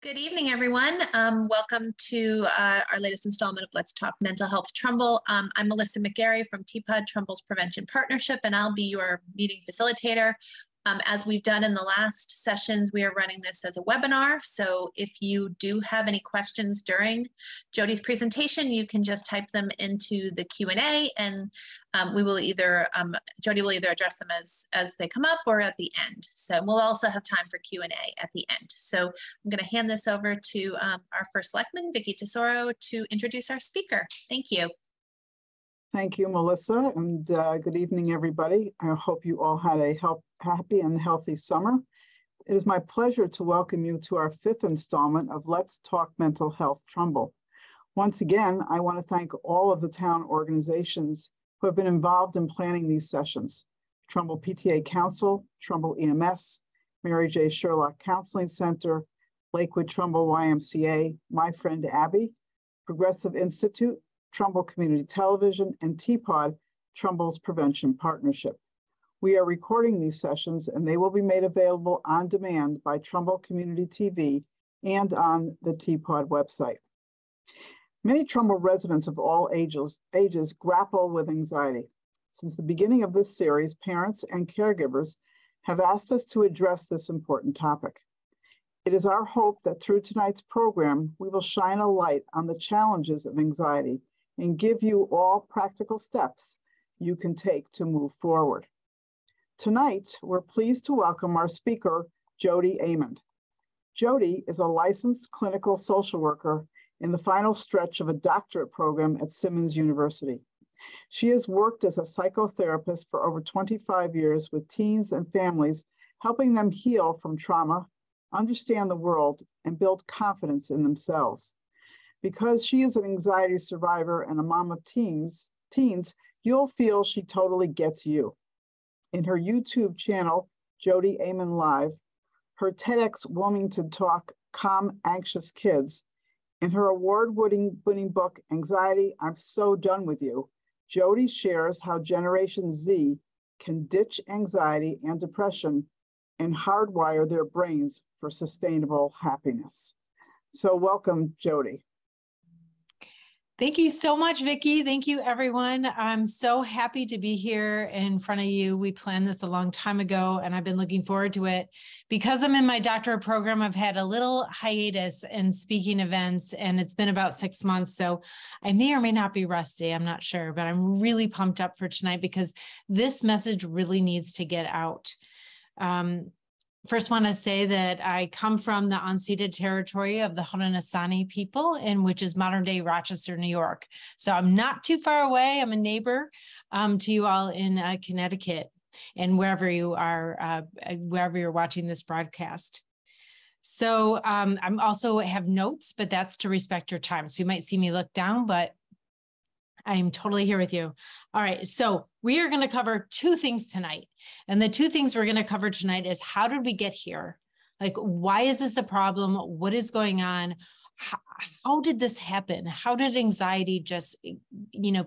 Good evening, everyone. Welcome to our latest installment of Let's Talk Mental Health Trumbull. I'm Melissa McGarry from TPOD, Trumbull's Prevention Partnership, and I'll be your meeting facilitator. As we've done in the last sessions, we are running this as a webinar. So if you do have any questions during Jody's presentation, you can just type them into the Q&A, and we will either, Jody will either address them as they come up or at the end. So we'll also have time for Q&A at the end. So I'm going to hand this over to our first selectman, Vicki Tesoro, to introduce our speaker. Thank you. Thank you, Melissa, and good evening, everybody. I hope you all had a happy and healthy summer. It is my pleasure to welcome you to our fifth installment of Let's Talk Mental Health Trumbull. Once again, I want to thank all of the town organizations who have been involved in planning these sessions. Trumbull PTA Council, Trumbull EMS, Mary J. Sherlock Counseling Center, Lakewood Trumbull YMCA, My Friend Abby, Progressive Institute, Trumbull Community Television, and TPOD, Trumbull's Prevention Partnership. We are recording these sessions and they will be made available on demand by Trumbull Community TV and on the TPOD website. Many Trumbull residents of all ages grapple with anxiety. Since the beginning of this series, parents and caregivers have asked us to address this important topic. It is our hope that through tonight's program, we will shine a light on the challenges of anxiety and give you all practical steps you can take to move forward. Tonight, we're pleased to welcome our speaker, Jody Amond. Jody is a licensed clinical social worker in the final stretch of a doctorate program at Simmons University. She has worked as a psychotherapist for over 25 years with teens and families, helping them heal from trauma, understand the world, and build confidence in themselves. Because she is an anxiety survivor and a mom of teens, you'll feel she totally gets you. In her YouTube channel, Jody Amond Live, her TEDx Wilmington talk, Calm Anxious Kids, and her award-winning book, Anxiety, I'm So Done With You, Jody shares how Generation Z can ditch anxiety and depression and hardwire their brains for sustainable happiness. So welcome, Jody. Thank you so much, Vicki. Thank you, everyone. I'm so happy to be here in front of you. We planned this a long time ago, and I've been looking forward to it. Because I'm in my doctorate program, I've had a little hiatus in speaking events, and it's been about 6 months. So I may or may not be rusty. I'm not sure, but I'm really pumped up for tonight because this message really needs to get out. First, want to say that I come from the unceded territory of the Haudenosaunee people, which is modern-day Rochester, New York. So I'm not too far away. I'm a neighbor to you all in Connecticut, and wherever you are, wherever you're watching this broadcast. So I'm also have notes, but that's to respect your time. So you might see me look down, but I'm totally here with you. All right, so we are going to cover two things tonight. And the two things we're going to cover tonight is how did we get here? Like, why is this a problem? What is going on? How did this happen? How did anxiety just,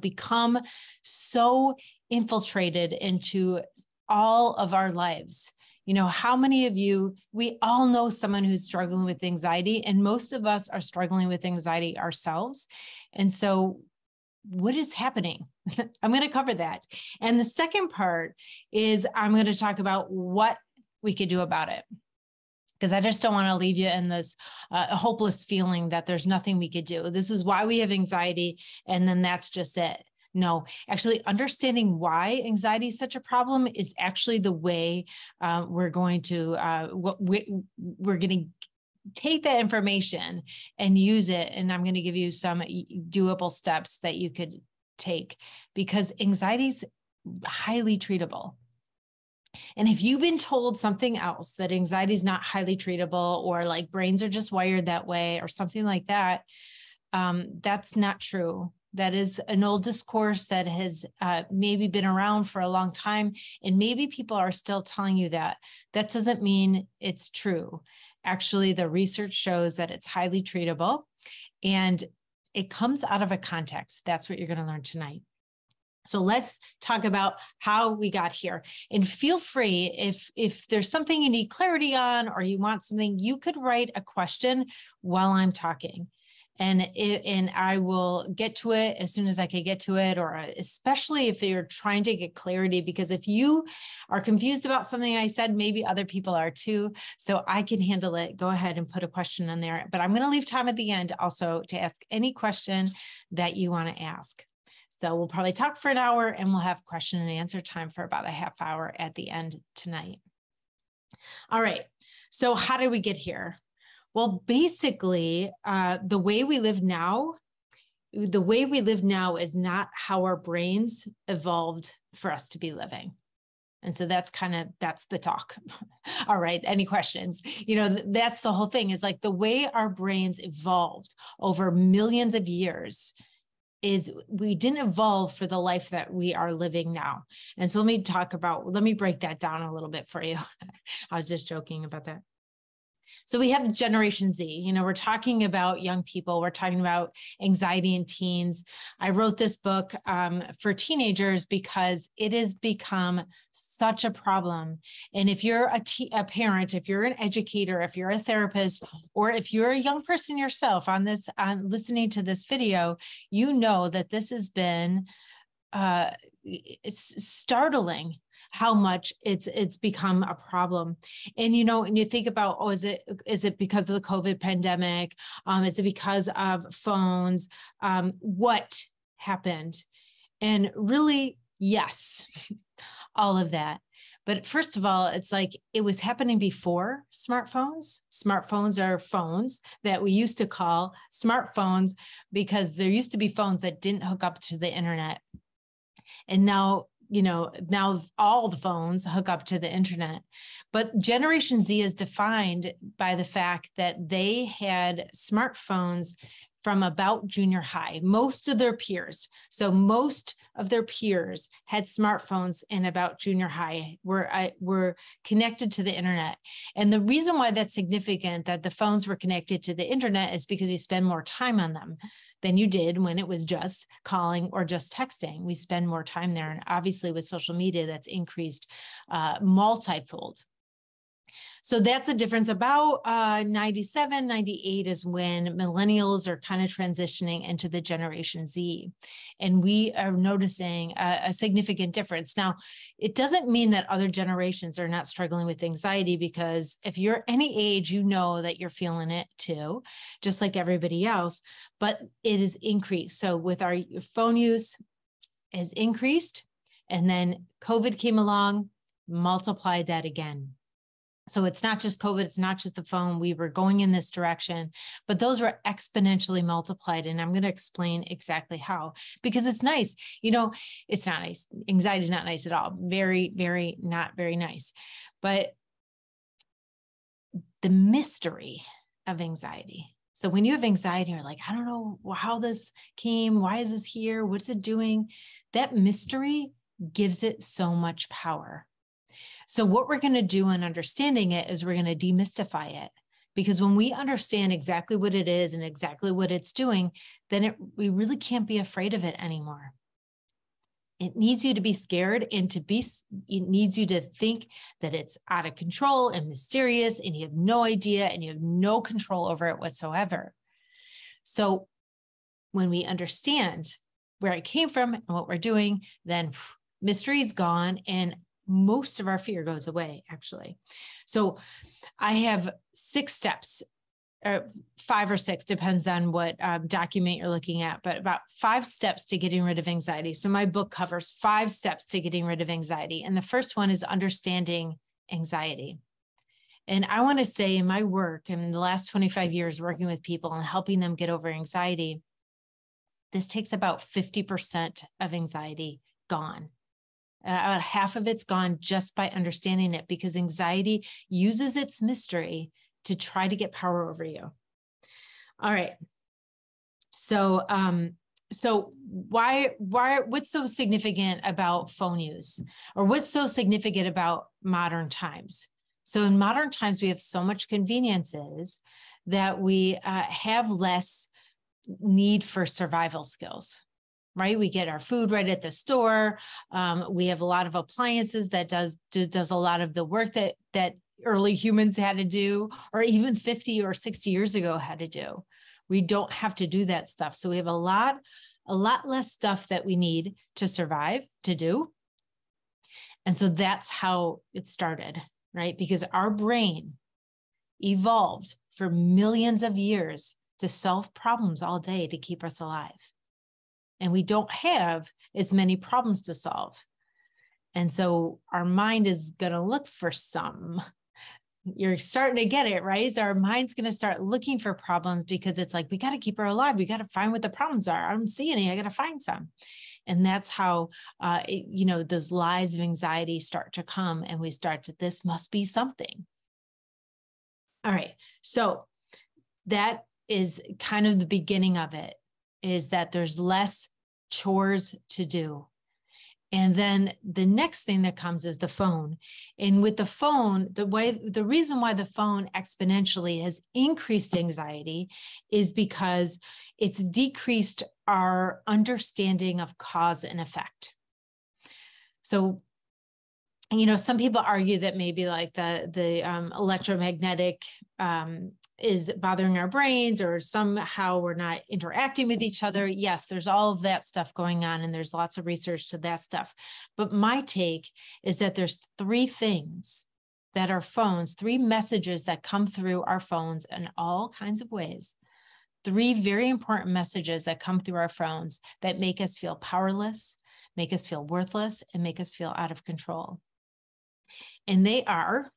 become so infiltrated into all of our lives? How many of you, we all know someone who's struggling with anxiety, and most of us are struggling with anxiety ourselves. And so what is happening? I'm going to cover that. And the second part is I'm going to talk about what we could do about it. Because I just don't want to leave you in this hopeless feeling that there's nothing we could do. This is why we have anxiety, and then that's just it. No, actually understanding why anxiety is such a problem is actually the way we're going to take that information and use it. And I'm going to give you some doable steps that you could take, because anxiety is highly treatable. And if you've been told something else, that anxiety is not highly treatable, or like brains are just wired that way or something like that, that's not true. That is an old discourse that has maybe been around for a long time. And maybe people are still telling you that. That doesn't mean it's true. Actually, the research shows that it's highly treatable, and it comes out of a context. That's what you're going to learn tonight. So let's talk about how we got here. And feel free, if there's something you need clarity on or you want something, you could write a question while I'm talking. And I will get to it as soon as I can get to it, or especially if you're trying to get clarity, because if you are confused about something I said, maybe other people are too. So I can handle it. Go ahead and put a question in there. But I'm going to leave time at the end also to ask any question that you want to ask. So we'll probably talk for an hour and we'll have question and answer time for about a half hour at the end tonight. All right. So how did we get here? Well, basically, the way we live now is not how our brains evolved for us to be living. And so that's the talk. All right. Any questions? That's the whole thing, is like the way our brains evolved over millions of years is we didn't evolve for the life that we are living now. And so let me break that down a little bit for you. I was just joking about that. So we have Generation Z, we're talking about young people, we're talking about anxiety in teens. I wrote this book for teenagers because it has become such a problem. And if you're a parent, if you're an educator, if you're a therapist, or if you're a young person yourself on listening to this video, you know that this has been, it's startling how much it's become a problem. And, and you think about, is it because of the COVID pandemic? Is it because of phones? What happened? And really, yes, all of that. But first of all, it's like it was happening before smartphones. Smartphones are phones that we used to call smartphones because there used to be phones that didn't hook up to the internet. And now all the phones hook up to the internet. But Generation Z is defined by the fact that they had smartphones from about junior high. Most of their peers had smartphones in about junior high, were connected to the internet. And the reason why that's significant that the phones were connected to the internet is because you spend more time on them than you did when it was just calling or just texting. We spend more time there. And obviously with social media, that's increased multifold. So that's a difference. About 97, 98 is when millennials are kind of transitioning into the Generation Z. And we are noticing a significant difference. Now, it doesn't mean that other generations are not struggling with anxiety, because if you're any age, you know that you're feeling it too, just like everybody else, but it is increased. So with our phone use has increased, and then COVID came along, multiplied that again. So it's not just COVID, it's not just the phone. We were going in this direction, but those were exponentially multiplied. And I'm going to explain exactly how, because it's nice. It's not nice. Anxiety is not nice at all. Very, very, not very nice. But the mystery of anxiety. So when you have anxiety, you're like, I don't know how this came. Why is this here? What's it doing? That mystery gives it so much power. So what we're going to do in understanding it is we're going to demystify it, because when we understand exactly what it is and exactly what it's doing, then we really can't be afraid of it anymore. It needs you to be scared, and it needs you to think that it's out of control and mysterious and you have no idea and you have no control over it whatsoever. So when we understand where it came from and what we're doing, then mystery is gone and most of our fear goes away, actually. So I have 6 steps, or 5 or 6, depends on what document you're looking at, but about 5 steps to getting rid of anxiety. So my book covers 5 steps to getting rid of anxiety. And the first one is understanding anxiety. And I want to say in my work, in the last 25 years working with people and helping them get over anxiety, this takes about 50% of anxiety gone. About half of it's gone just by understanding it, because anxiety uses its mystery to try to get power over you. All right. So, what's so significant about phone use, or what's so significant about modern times? So in modern times, we have so much conveniences that we have less need for survival skills. right? We get our food right at the store. We have a lot of appliances that does a lot of the work that early humans had to do, or even 50 or 60 years ago had to do. We don't have to do that stuff. So we have a lot less stuff that we need to survive to do. And so that's how it started, right? Because our brain evolved for millions of years to solve problems all day to keep us alive. And we don't have as many problems to solve. And so our mind is going to look for some. You're starting to get it, right? So our mind's going to start looking for problems because it's like, we got to keep her alive. We got to find what the problems are. I don't see any. I got to find some. And that's how, those lies of anxiety start to come, and we start to, this must be something. All right. So that is kind of the beginning of it, is that there's less chores to do. And then the next thing that comes is the phone. And with the phone, the reason why the phone exponentially has increased anxiety is because it's decreased our understanding of cause and effect. So, some people argue that maybe like the electromagnetic is bothering our brains, or somehow we're not interacting with each other. Yes, there's all of that stuff going on, and there's lots of research to that stuff. But my take is that there's three things that our phones, three messages that come through our phones in all kinds of ways. Three very important messages that come through our phones that make us feel powerless, make us feel worthless, and make us feel out of control. And they are,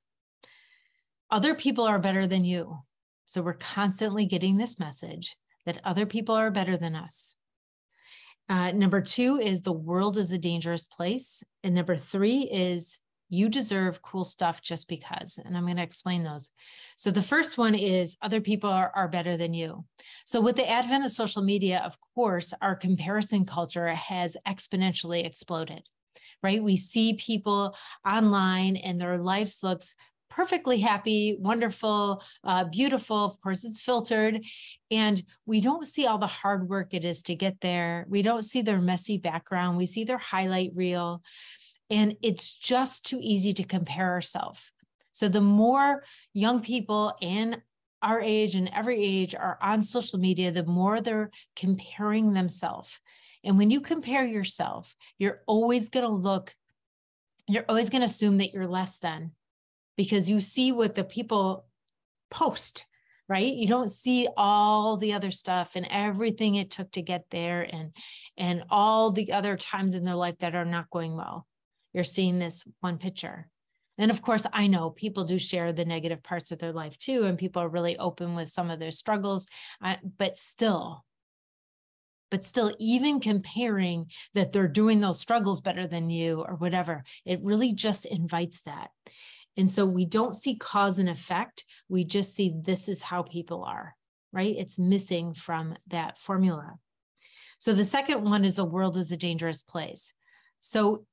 other people are better than you. So we're constantly getting this message that other people are better than us. Number two is the world is a dangerous place. And number three is you deserve cool stuff just because. And I'm going to explain those. So the first one is other people are better than you. So with the advent of social media, of course, our comparison culture has exponentially exploded, right? We see people online and their lives looks perfectly happy, wonderful, beautiful. Of course, it's filtered. And we don't see all the hard work it is to get there. We don't see their messy background. We see their highlight reel. And it's just too easy to compare ourselves. So the more young people and our age and every age are on social media, the more they're comparing themselves. And when you compare yourself, you're always going to assume that you're less than, because you see what the people post, right? You don't see all the other stuff and everything it took to get there, and all the other times in their life that are not going well. You're seeing this one picture. And of course, I know people do share the negative parts of their life too, and people are really open with some of their struggles, but still, even comparing that they're doing those struggles better than you or whatever, it really just invites that. And so we don't see cause and effect. We just see this is how people are, right? It's missing from that formula. So the second one is the world is a dangerous place. So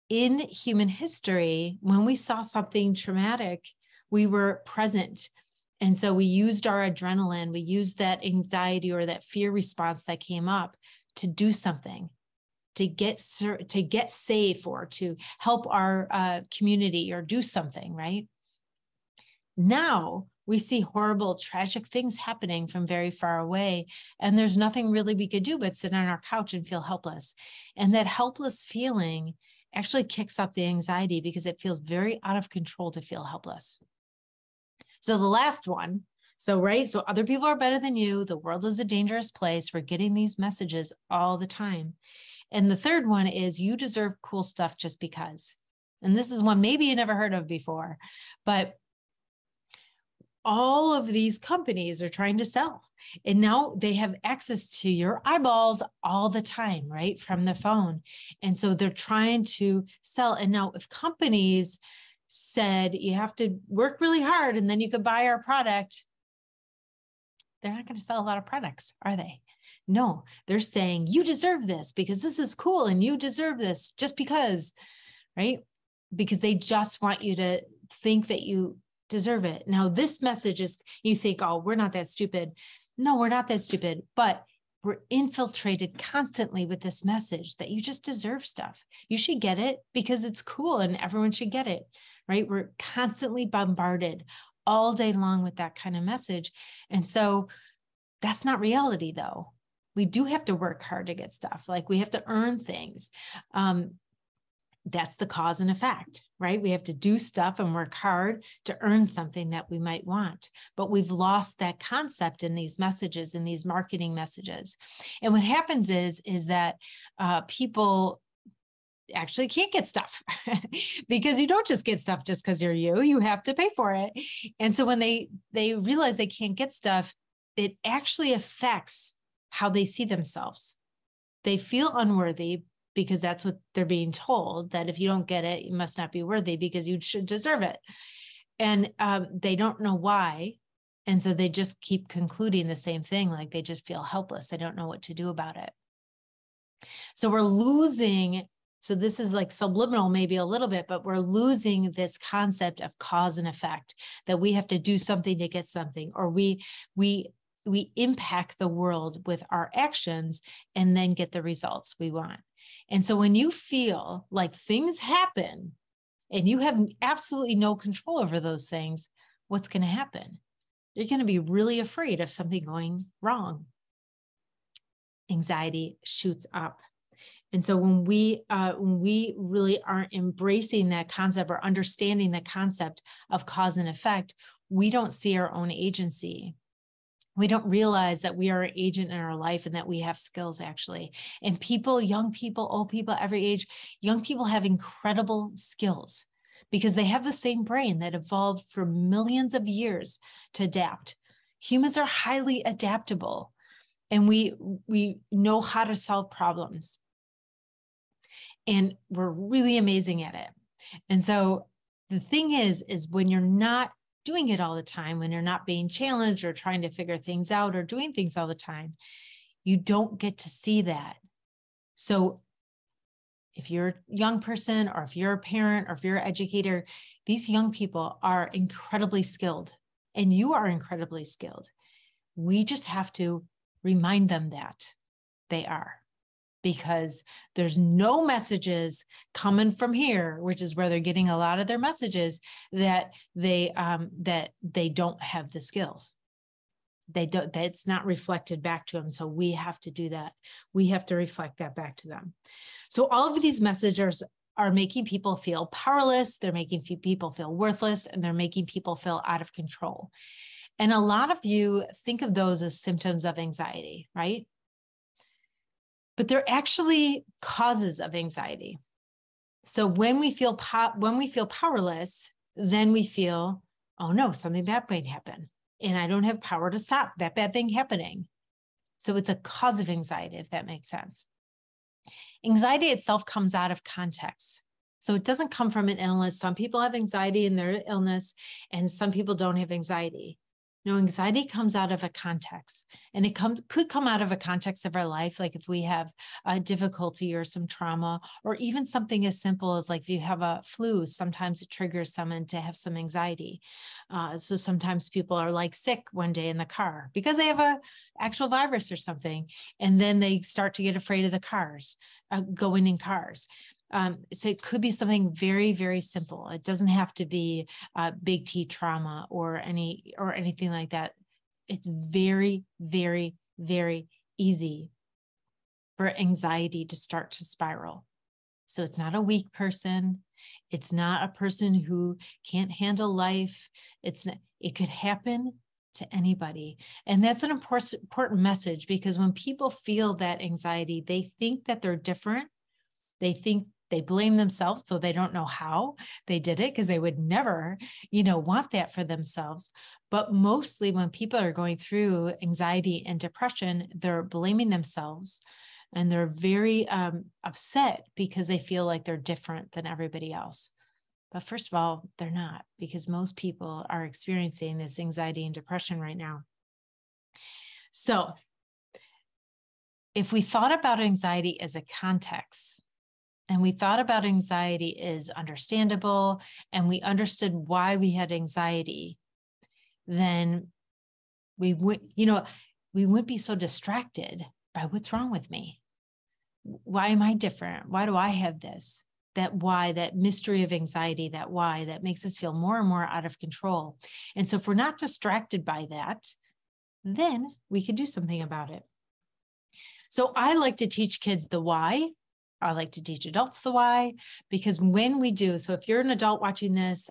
in human history, when we saw something traumatic, we were present. And so we used our adrenaline, we used that anxiety or that fear response that came up to do something, to get safe, or to help our community, or do something, right? Now we see horrible, tragic things happening from very far away, and there's nothing really we could do but sit on our couch and feel helpless. And that helpless feeling actually kicks up the anxiety because it feels very out of control to feel helpless. So the last one, so other people are better than you. The world is a dangerous place. We're getting these messages all the time. And the third one is you deserve cool stuff just because. And this is one maybe you never heard of before, but all of these companies are trying to sell. And now they have access to your eyeballs all the time, right? From the phone. And so they're trying to sell. And now if companies said you have to work really hard and then you could buy our product, they're not going to sell a lot of products, are they? No, they're saying you deserve this because this is cool and you deserve this just because, right? Because they just want you to think that you deserve it. Now, this message is, you think, oh, we're not that stupid. No, we're not that stupid, but we're infiltrated constantly with this message that you just deserve stuff. You should get it because it's cool and everyone should get it, right? We're constantly bombarded all day long with that kind of message. And so that's not reality though. We do have to work hard to get stuff. Like we have to earn things. That's the cause and effect, right? We have to do stuff and work hard to earn something that we might want. But we've lost that concept in these messages, in these marketing messages. And what happens is that people actually can't get stuff because you don't just get stuff just because you have to pay for it. And so when they realize they can't get stuff, it actually affects how they see themselves. They feel unworthy because that's what they're being told, that if you don't get it, you must not be worthy because you should deserve it. And they don't know why. And so they just keep concluding the same thing, like they just feel helpless. They don't know what to do about it. So we're losing, so this is like subliminal maybe a little bit, but we're losing this concept of cause and effect, that we have to do something to get something, or we impact the world with our actions and then get the results we want. And so when you feel like things happen and you have absolutely no control over those things, what's going to happen? You're going to be really afraid of something going wrong. Anxiety shoots up. And so when we really aren't embracing that concept or understanding the concept of cause and effect, we don't see our own agency. We don't realize that we are an agent in our life and that we have skills actually. And people, young people, old people, every age, young people have incredible skills because they have the same brain that evolved for millions of years to adapt. Humans are highly adaptable and we know how to solve problems. And we're really amazing at it. And so the thing is when you're not doing it all the time, when you're not being challenged or trying to figure things out or doing things all the time, you don't get to see that. So if you're a young person or if you're a parent or if you're an educator, these young people are incredibly skilled and you are incredibly skilled. We just have to remind them that they are, because there's no messages coming from here, which is where they're getting a lot of their messages, that they don't have the skills. They don't, that's not reflected back to them. So we have to do that. We have to reflect that back to them. So all of these messages are making people feel powerless. They're making people feel worthless, and they're making people feel out of control. And a lot of you think of those as symptoms of anxiety, right? But they're actually causes of anxiety. So when we feel powerless, then we feel, oh no, something bad might happen, and I don't have power to stop that bad thing happening. So it's a cause of anxiety, if that makes sense. Anxiety itself comes out of context. So it doesn't come from an illness. Some people have anxiety in their illness, and some people don't have anxiety. No, anxiety comes out of a context, and it could come out of a context of our life. Like if we have a difficulty or some trauma, or even something as simple as like if you have a flu, sometimes it triggers someone to have some anxiety. So sometimes people are like sick one day in the car because they have a actual virus or something. And then they start to get afraid of the cars, going in cars. So it could be something very, very simple. It doesn't have to be big T trauma or anything like that. It's very, very, very easy for anxiety to start to spiral. So it's not a weak person. It's not a person who can't handle life. It could happen to anybody. And that's an important message, because when people feel that anxiety, they think that they're different. They think they blame themselves, so they don't know how they did it, because they would never, want that for themselves. But mostly when people are going through anxiety and depression, they're blaming themselves, and they're very upset because they feel like they're different than everybody else. But first of all, they're not, because most people are experiencing this anxiety and depression right now. So if we thought about anxiety as a context, and we thought about anxiety as understandable, and we understood why we had anxiety, then we wouldn't be so distracted by what's wrong with me. Why am I different? Why do I have this? That why, that mystery of anxiety, that why, that makes us feel more and more out of control. And so if we're not distracted by that, then we can do something about it. So I like to teach kids the why. I like to teach adults the why, because when we do, so if you're an adult watching this,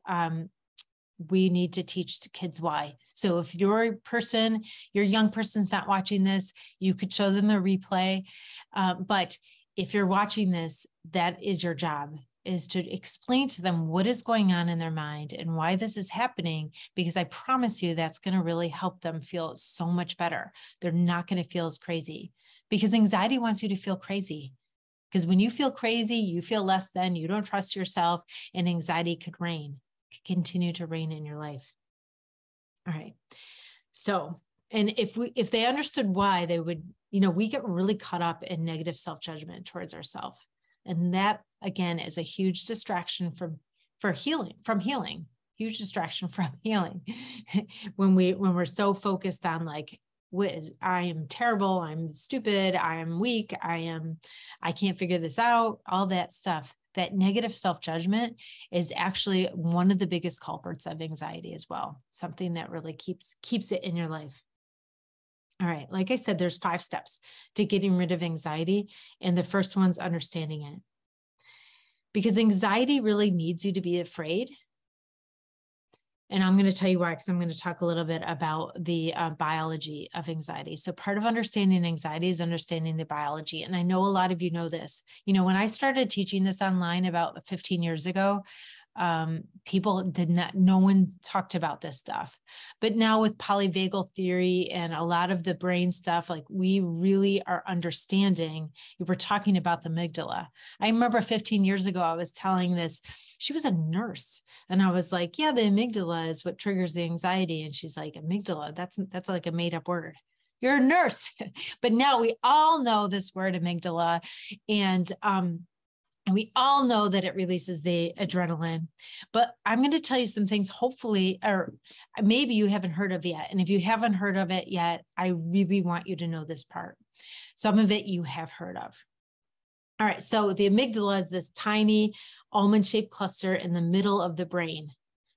we need to teach kids why. So if your young person's not watching this, you could show them a replay. But if you're watching this, that is your job, is to explain to them what is going on in their mind and why this is happening, because I promise you that's going to really help them feel so much better. They're not going to feel as crazy, because anxiety wants you to feel crazy. Because when you feel crazy, you feel less than, you don't trust yourself, and anxiety could continue to reign in your life. All right. So, and if they understood why, they would, we get really caught up in negative self-judgment towards ourselves. And that, again, is a huge distraction from healing, huge distraction from healing. when we're so focused on like, I am terrible, I'm stupid, I am weak, I can't figure this out, all that stuff. That negative self-judgment is actually one of the biggest culprits of anxiety as well. Something that really keeps it in your life. All right. Like I said, there's 5 steps to getting rid of anxiety. And the first one's understanding it. Because anxiety really needs you to be afraid. And I'm going to tell you why, because I'm going to talk a little bit about the biology of anxiety. So part of understanding anxiety is understanding the biology. And I know a lot of you know this. When I started teaching this online about 15 years ago, no one talked about this stuff. But now with polyvagal theory and a lot of the brain stuff, like we really are understanding, we're talking about the amygdala. I remember 15 years ago, I was telling this, she was a nurse. And I was like, yeah, the amygdala is what triggers the anxiety. And she's like, amygdala, that's like a made up word. You're a nurse. But now we all know this word amygdala. And we all know that it releases the adrenaline, but I'm going to tell you some things, hopefully, or maybe you haven't heard of yet. And if you haven't heard of it yet, I really want you to know this part. Some of it you have heard of. All right. So the amygdala is this tiny almond-shaped cluster in the middle of the brain,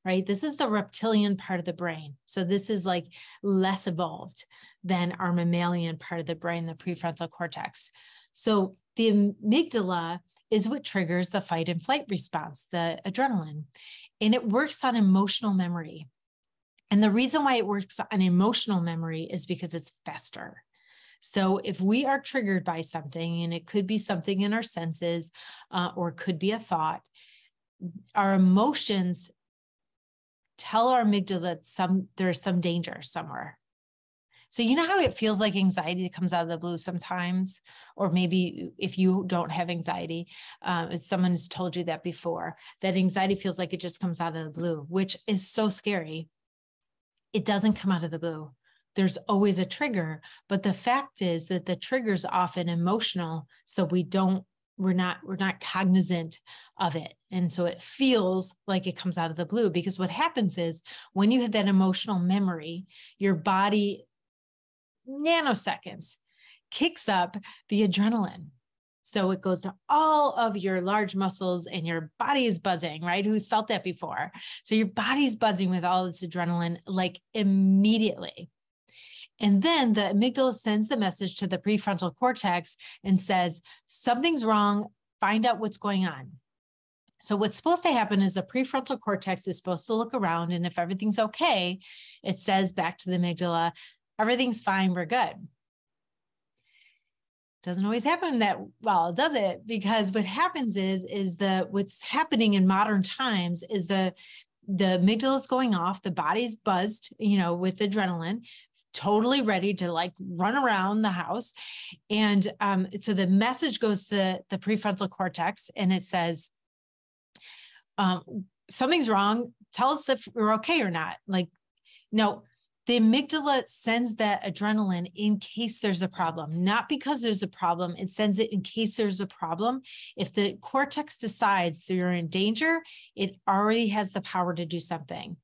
right? This is the reptilian part of the brain. So this is like less evolved than our mammalian part of the brain, the prefrontal cortex. So the amygdala is what triggers the fight and flight response, the adrenaline. And it works on emotional memory. And the reason why it works on emotional memory is because it's faster. So if we are triggered by something, and it could be something in our senses, or it could be a thought, our emotions tell our amygdala that there's some danger somewhere. So you know how it feels like anxiety comes out of the blue sometimes, or maybe if you don't have anxiety, if someone has told you that before, that anxiety feels like it just comes out of the blue, which is so scary. It doesn't come out of the blue. There's always a trigger, but the fact is that the trigger is often emotional, so we're not cognizant of it. And so it feels like it comes out of the blue, because what happens is when you have that emotional memory, your body nanoseconds kicks up the adrenaline. So it goes to all of your large muscles and your body is buzzing, right? Who's felt that before? So your body's buzzing with all this adrenaline, like immediately. And then the amygdala sends the message to the prefrontal cortex and says, something's wrong, find out what's going on. So what's supposed to happen is the prefrontal cortex is supposed to look around, and if everything's okay, it says back to the amygdala, everything's fine, we're good. Doesn't always happen that well, does it? Because what happens is what's happening in modern times is the amygdala is going off, the body's buzzed, with adrenaline, totally ready to like run around the house. And so the message goes to the prefrontal cortex and it says, something's wrong. Tell us if we're okay or not. Like, no. The amygdala sends that adrenaline in case there's a problem, not because there's a problem. It sends it in case there's a problem. If the cortex decides that you're in danger, it already has the power to do something.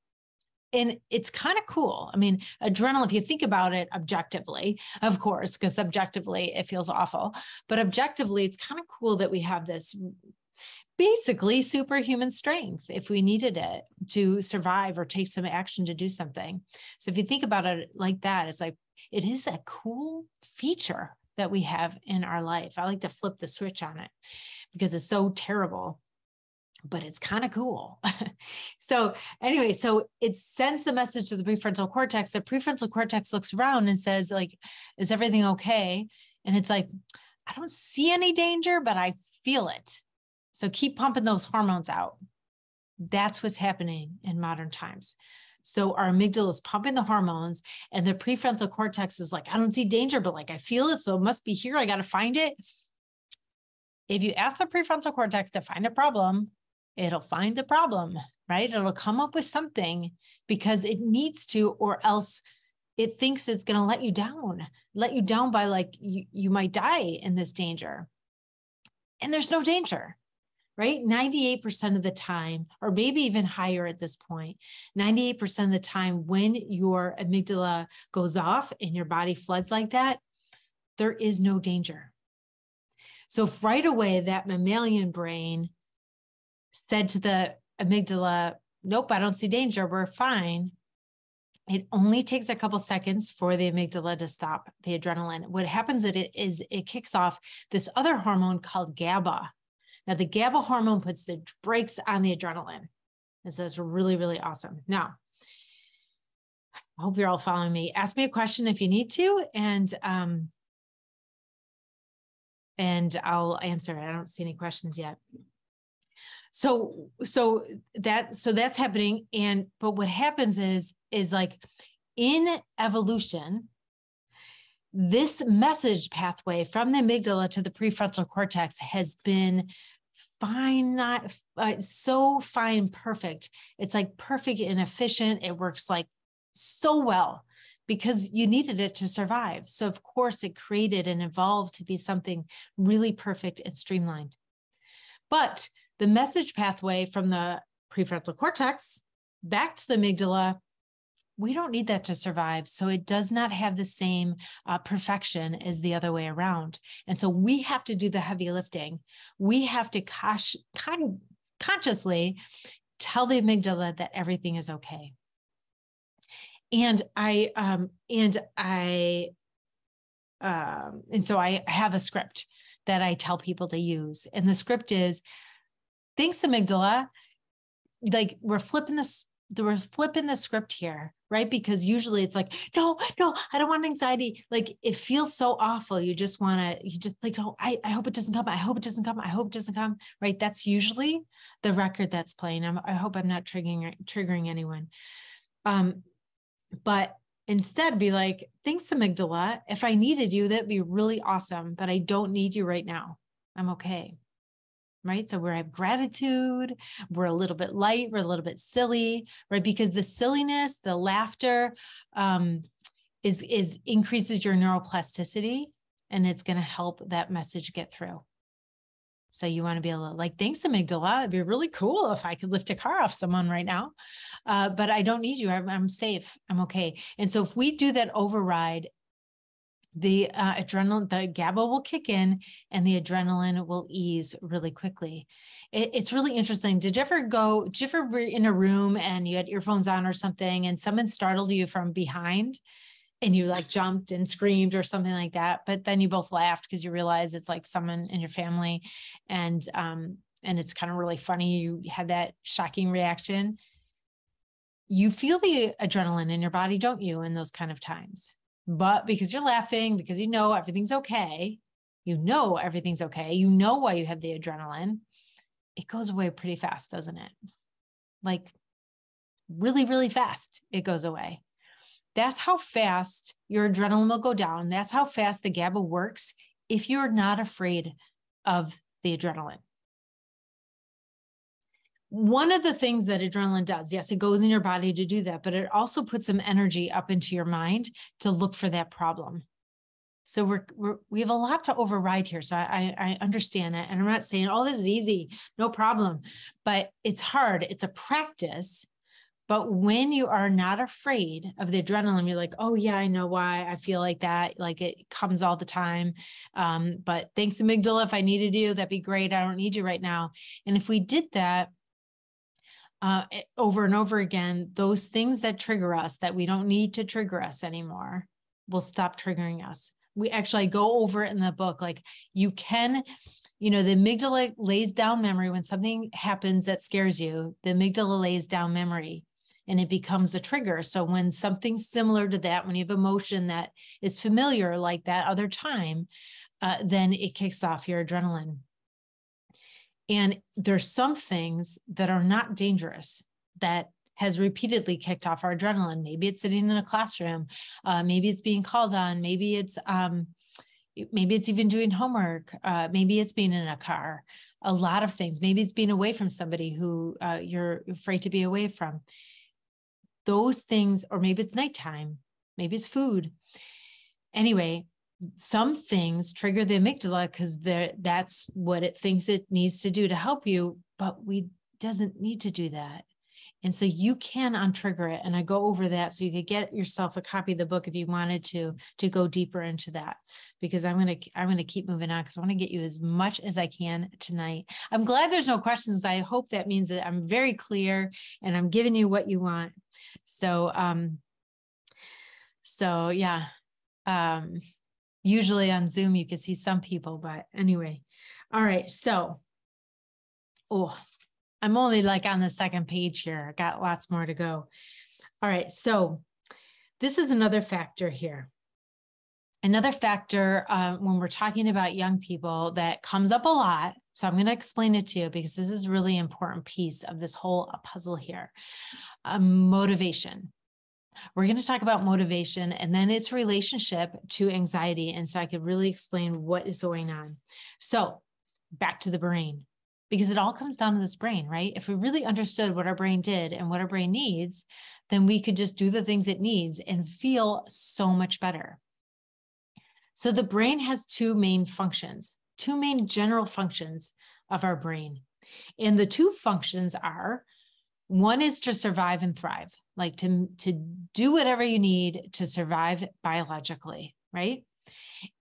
And it's kind of cool. I mean, adrenaline, if you think about it objectively, of course, because subjectively it feels awful, but objectively, it's kind of cool that we have this basically superhuman strength if we needed it to survive or take some action to do something. So if you think about it like that, it's like, it is a cool feature that we have in our life. I like to flip the switch on it because it's so terrible, but it's kind of cool. So anyway, so it sends the message to the prefrontal cortex. The prefrontal cortex looks around and says, like, is everything okay? And it's like, I don't see any danger, but I feel it. So keep pumping those hormones out. That's what's happening in modern times. So our amygdala is pumping the hormones and the prefrontal cortex is like, I don't see danger, but like, I feel it. So it must be here. I got to find it. If you ask the prefrontal cortex to find a problem, it'll find the problem, right? It'll come up with something because it needs to, or else it thinks it's going to let you down by like, you might die in this danger. And there's no danger, right? 98% of the time, or maybe even higher at this point, 98% of the time when your amygdala goes off and your body floods like that, there is no danger. So if right away that mammalian brain said to the amygdala, nope, I don't see danger, we're fine. It only takes a couple seconds for the amygdala to stop the adrenaline. What happens is it kicks off this other hormone called GABA. Now the GABA hormone puts the brakes on the adrenaline. And so it's really, really awesome. Now, I hope you're all following me. Ask me a question if you need to, and I'll answer it. I don't see any questions yet. So that's happening. But what happens is like in evolution, this message pathway from the amygdala to the prefrontal cortex has been fine, not so fine, perfect. It's like perfect and efficient. It works like so well because you needed it to survive. So of course it created and evolved to be something really perfect and streamlined. But the message pathway from the prefrontal cortex back to the amygdala, we don't need that to survive. So it does not have the same perfection as the other way around. And so we have to do the heavy lifting. We have to consciously tell the amygdala that everything is okay. And so I have a script that I tell people to use. And the script is, thanks, amygdala. Like we're flipping the script here, right? Because usually it's like, no, I don't want anxiety. Like it feels so awful. You just like, oh, I hope it doesn't come. I hope it doesn't come. I hope it doesn't come. Right? That's usually the record that's playing. I hope I'm not triggering anyone. But instead be like, thanks, amygdala. If I needed you, that'd be really awesome, but I don't need you right now. I'm okay. Right? So we have gratitude, we're a little bit light, we're a little bit silly, right? Because the silliness, the laughter is increases your neuroplasticity, and it's going to help that message get through. So you want to be able to like, thanks, amygdala. It'd be really cool if I could lift a car off someone right now, but I don't need you. I'm safe. I'm okay. And so if we do that override, the adrenaline, the GABA will kick in and the adrenaline will ease really quickly. It's really interesting. Did you ever be in a room and you had earphones on or something and someone startled you from behind and you like jumped and screamed or something like that, but then you both laughed because you realized it's like someone in your family and it's kind of really funny. You had that shocking reaction. You feel the adrenaline in your body, don't you, in those kind of times? But because you're laughing, because you know everything's okay, you know why you have the adrenaline, it goes away pretty fast, doesn't it? Like really, really fast, it goes away. That's how fast your adrenaline will go down. That's how fast the GABA works if you're not afraid of the adrenaline. One of the things that adrenaline does, yes, it goes in your body to do that, but it also puts some energy up into your mind to look for that problem. So we have a lot to override here. So I understand it. And I'm not saying, oh, this is easy, no problem, but it's hard. It's a practice, But when you are not afraid of the adrenaline, you're like, oh yeah, I know why I feel like that. Like it comes all the time. But thanks, amygdala. If I needed you, that'd be great. I don't need you right now. And if we did that over and over again, those things that trigger us that we don't need to trigger us anymore will stop triggering us. We actually go over it in the book. Like you can, the amygdala lays down memory when something happens that scares you. The amygdala lays down memory and it becomes a trigger. So when something similar to that, when you have emotion that is familiar like that other time, then it kicks off your adrenaline. And there's some things that are not dangerous that has repeatedly kicked off our adrenaline. Maybe it's sitting in a classroom. Maybe it's being called on. Maybe it's even doing homework. Maybe it's being in a car. A lot of things. Maybe it's being away from somebody who you're afraid to be away from. Those things, or maybe it's nighttime. Maybe it's food. Anyway, some things trigger the amygdala because that's what it thinks it needs to do to help you, but we doesn't need to do that. And so you can untrigger it. And I go over that so you could get yourself a copy of the book if you wanted to go deeper into that, because I'm going to keep moving on because I want to get you as much as I can tonight. I'm glad there's no questions. I hope that means that I'm very clear and I'm giving you what you want. So yeah. Usually on Zoom, you can see some people, but anyway. All right. So, I'm only like on the second page here. I got lots more to go. All right. So this is another factor here. Another factor when we're talking about young people that comes up a lot. So I'm going to explain it to you because this is a really important piece of this whole puzzle here. Motivation. We're going to talk about motivation and then its relationship to anxiety. And so I could really explain what is going on. So back to the brain, because it all comes down to this brain, right? If we really understood what our brain did and what our brain needs, then we could just do the things it needs and feel so much better. So the brain has two main functions, two main general functions of our brain. And the two functions are, one is to survive and thrive, like to do whatever you need to survive biologically, right?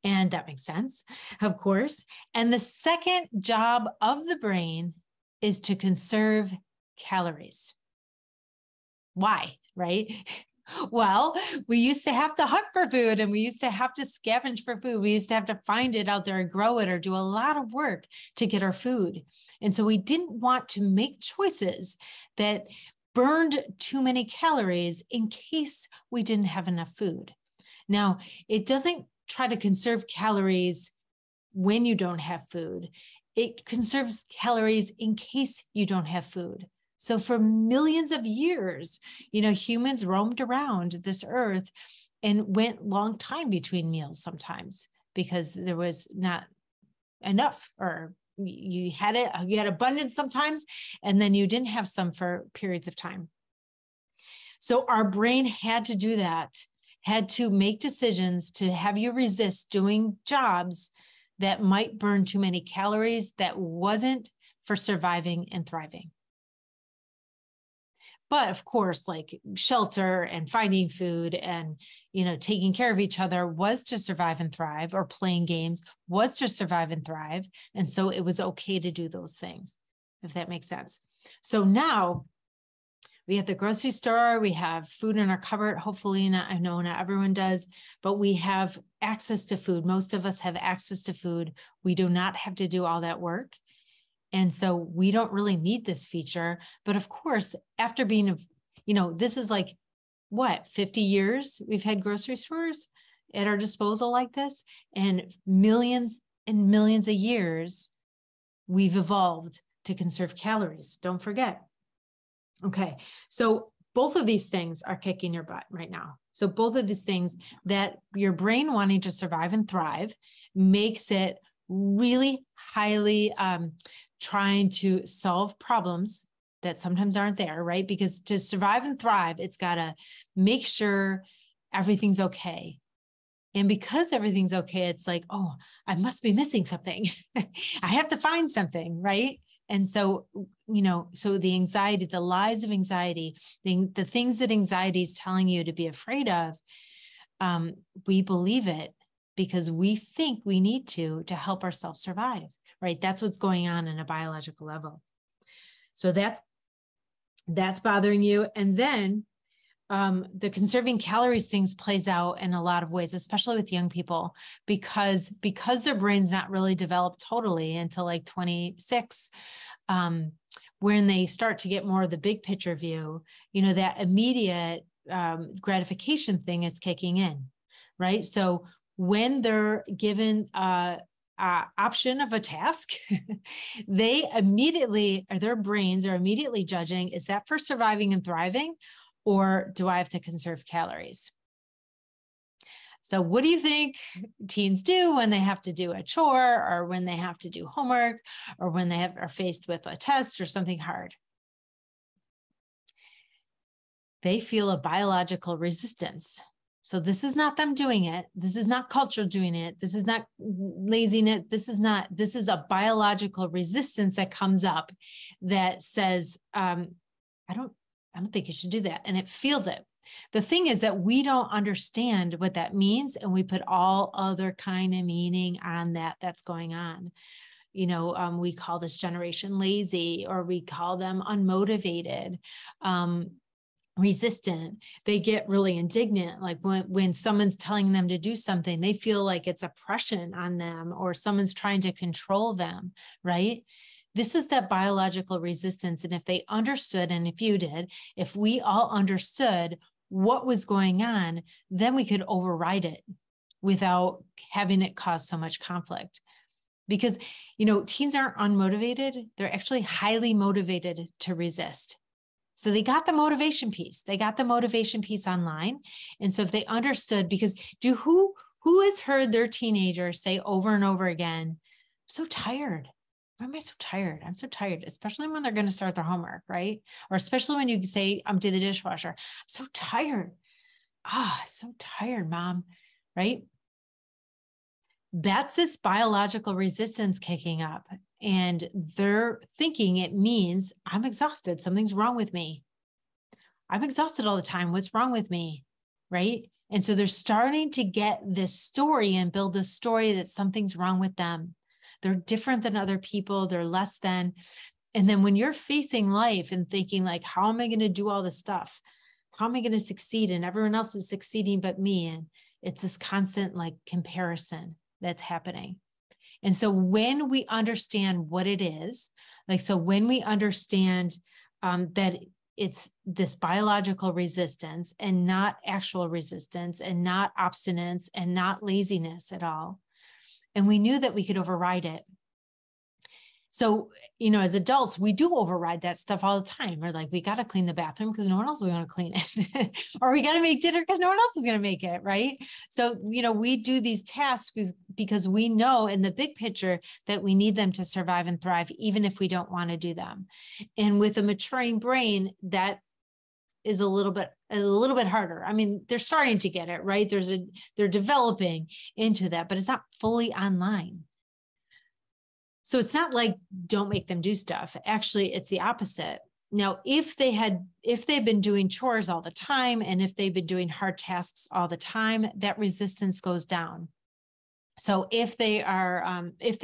And that makes sense, of course. And the second job of the brain is to conserve calories. Why, right? Well, we used to have to hunt for food and we used to have to scavenge for food. We used to have to find it out there and grow it or do a lot of work to get our food. And so we didn't want to make choices that burned too many calories in case we didn't have enough food. Now, it doesn't try to conserve calories when you don't have food. It conserves calories in case you don't have food. So for millions of years, humans roamed around this earth and went long time between meals sometimes because there was not enough, or you had abundance sometimes, and then you didn't have some for periods of time. So our brain had to do that, had to make decisions to have you resist doing jobs that might burn too many calories that wasn't for surviving and thriving. But of course, like shelter and finding food and, taking care of each other was to survive and thrive, or playing games was to survive and thrive. And so it was okay to do those things, if that makes sense. So now we at the grocery store, we have food in our cupboard. Hopefully I know not everyone does, but we have access to food. Most of us have access to food. We do not have to do all that work. And so we don't really need this feature. But of course, after being, this is like, 50 years we've had grocery stores at our disposal like this, and millions of years we've evolved to conserve calories. Don't forget. Okay. So both of these things are kicking your butt right now. So both of these things, that your brain wanting to survive and thrive makes it really highly trying to solve problems that sometimes aren't there, right? Because to survive and thrive, it's got to make sure everything's okay. And because everything's okay, it's like, oh, I must be missing something. I have to find something, right? And so, so the anxiety, the lies of anxiety, the things that anxiety is telling you to be afraid of, we believe it because we think we need to help ourselves survive, right? That's what's going on a biological level. So that's bothering you. And then the conserving calories things plays out in a lot of ways, especially with young people, because their brain's not really developed totally until like 26, when they start to get more of the big picture view, that immediate gratification thing is kicking in, right? So when they're given option of a task, their brains are immediately judging, is that for surviving and thriving, or do I have to conserve calories? So what do you think teens do when they have to do a chore, or when they have to do homework, or when they are faced with a test or something hard? They feel a biological resistance. So this is not them doing it. This is not culture doing it. This is not laziness. This is a biological resistance that comes up that says, I don't think you should do that. And it feels it. The thing is that we don't understand what that means. And we put all other kind of meaning on that's going on. We call this generation lazy, or we call them unmotivated, resistant. They get really indignant. Like when someone's telling them to do something, they feel like it's oppression on them, or someone's trying to control them, right? This is that biological resistance. And if they understood, and if you did, if we all understood what was going on, then we could override it without having it cause so much conflict. Because, teens aren't unmotivated. They're actually highly motivated to resist. So they got the motivation piece. They got the motivation piece online. And so if they understood, because who has heard their teenager say over and over again, I'm so tired. Why am I so tired? I'm so tired, especially when they're going to start their homework, right? Or especially when you say, empty the dishwasher. I'm so tired. So tired, Mom, right? That's this biological resistance kicking up. And they're thinking it means I'm exhausted. Something's wrong with me. I'm exhausted all the time. What's wrong with me? Right? And so they're starting to get this story and build this story that something's wrong with them. They're different than other people. They're less than. And then when you're facing life and thinking like, how am I going to do all this stuff? How am I going to succeed? And everyone else is succeeding but me. And it's this constant like comparison that's happening. And so when we understand what it is, when we understand that it's this biological resistance and not actual resistance and not obstinance and not laziness at all, and we knew that we could override it. So, as adults, we do override that stuff all the time. We're like, we got to clean the bathroom because no one else is going to clean it. Or we got to make dinner because no one else is going to make it, right? So, we do these tasks because we know in the big picture that we need them to survive and thrive, even if we don't want to do them. And with a maturing brain, that is a little bit harder. I mean, they're starting to get it, right? They're developing into that, but it's not fully online. So it's not like don't make them do stuff. Actually, it's the opposite. Now, if they've been doing chores all the time, and if they've been doing hard tasks all the time, that resistance goes down. So if they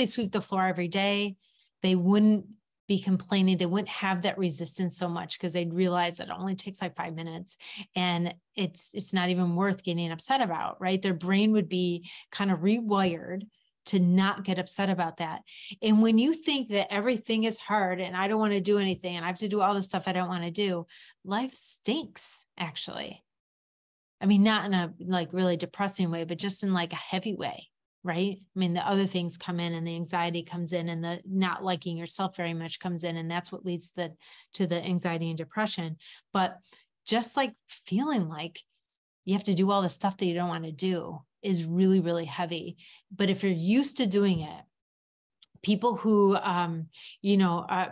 sweep the floor every day, they wouldn't be complaining. They wouldn't have that resistance so much because they'd realize that it only takes like 5 minutes and it's not even worth getting upset about, right? Their brain would be kind of rewired to not get upset about that. And when you think that everything is hard and I don't want to do anything and I have to do all the stuff I don't want to do, life stinks, actually. I mean, not in a like really depressing way, but just in like a heavy way, right? I mean, the other things come in and the anxiety comes in and the not liking yourself very much comes in. And that's what leads to the anxiety and depression. But just like feeling like you have to do all the stuff that you don't want to do is really, really heavy. But if you're used to doing it, people who,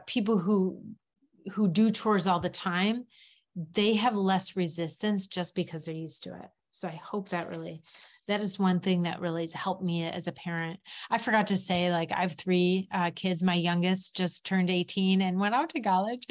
people who do chores all the time, they have less resistance just because they're used to it. So I hope that that is one thing that really has helped me as a parent. I forgot to say, like, I have 3 kids. My youngest just turned 18 and went out to college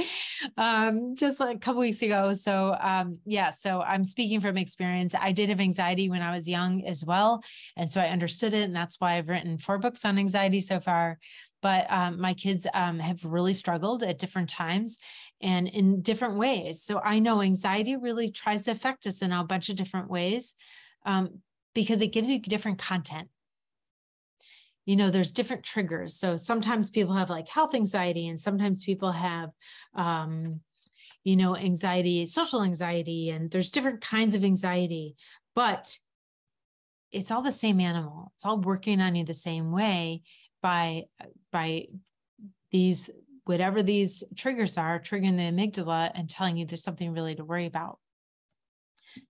just like a couple weeks ago. So yeah, so I'm speaking from experience. I did have anxiety when I was young as well. And so I understood it. And that's why I've written 4 books on anxiety so far. But my kids have really struggled at different times and in different ways. So I know anxiety really tries to affect us in a bunch of different ways. Because it gives you different content. You know, there's different triggers. So sometimes people have like health anxiety, and sometimes people have, you know, anxiety, social anxiety, and there's different kinds of anxiety, but it's all the same animal. It's all working on you the same way by these, whatever these triggers are, triggering the amygdala and telling you there's something really to worry about.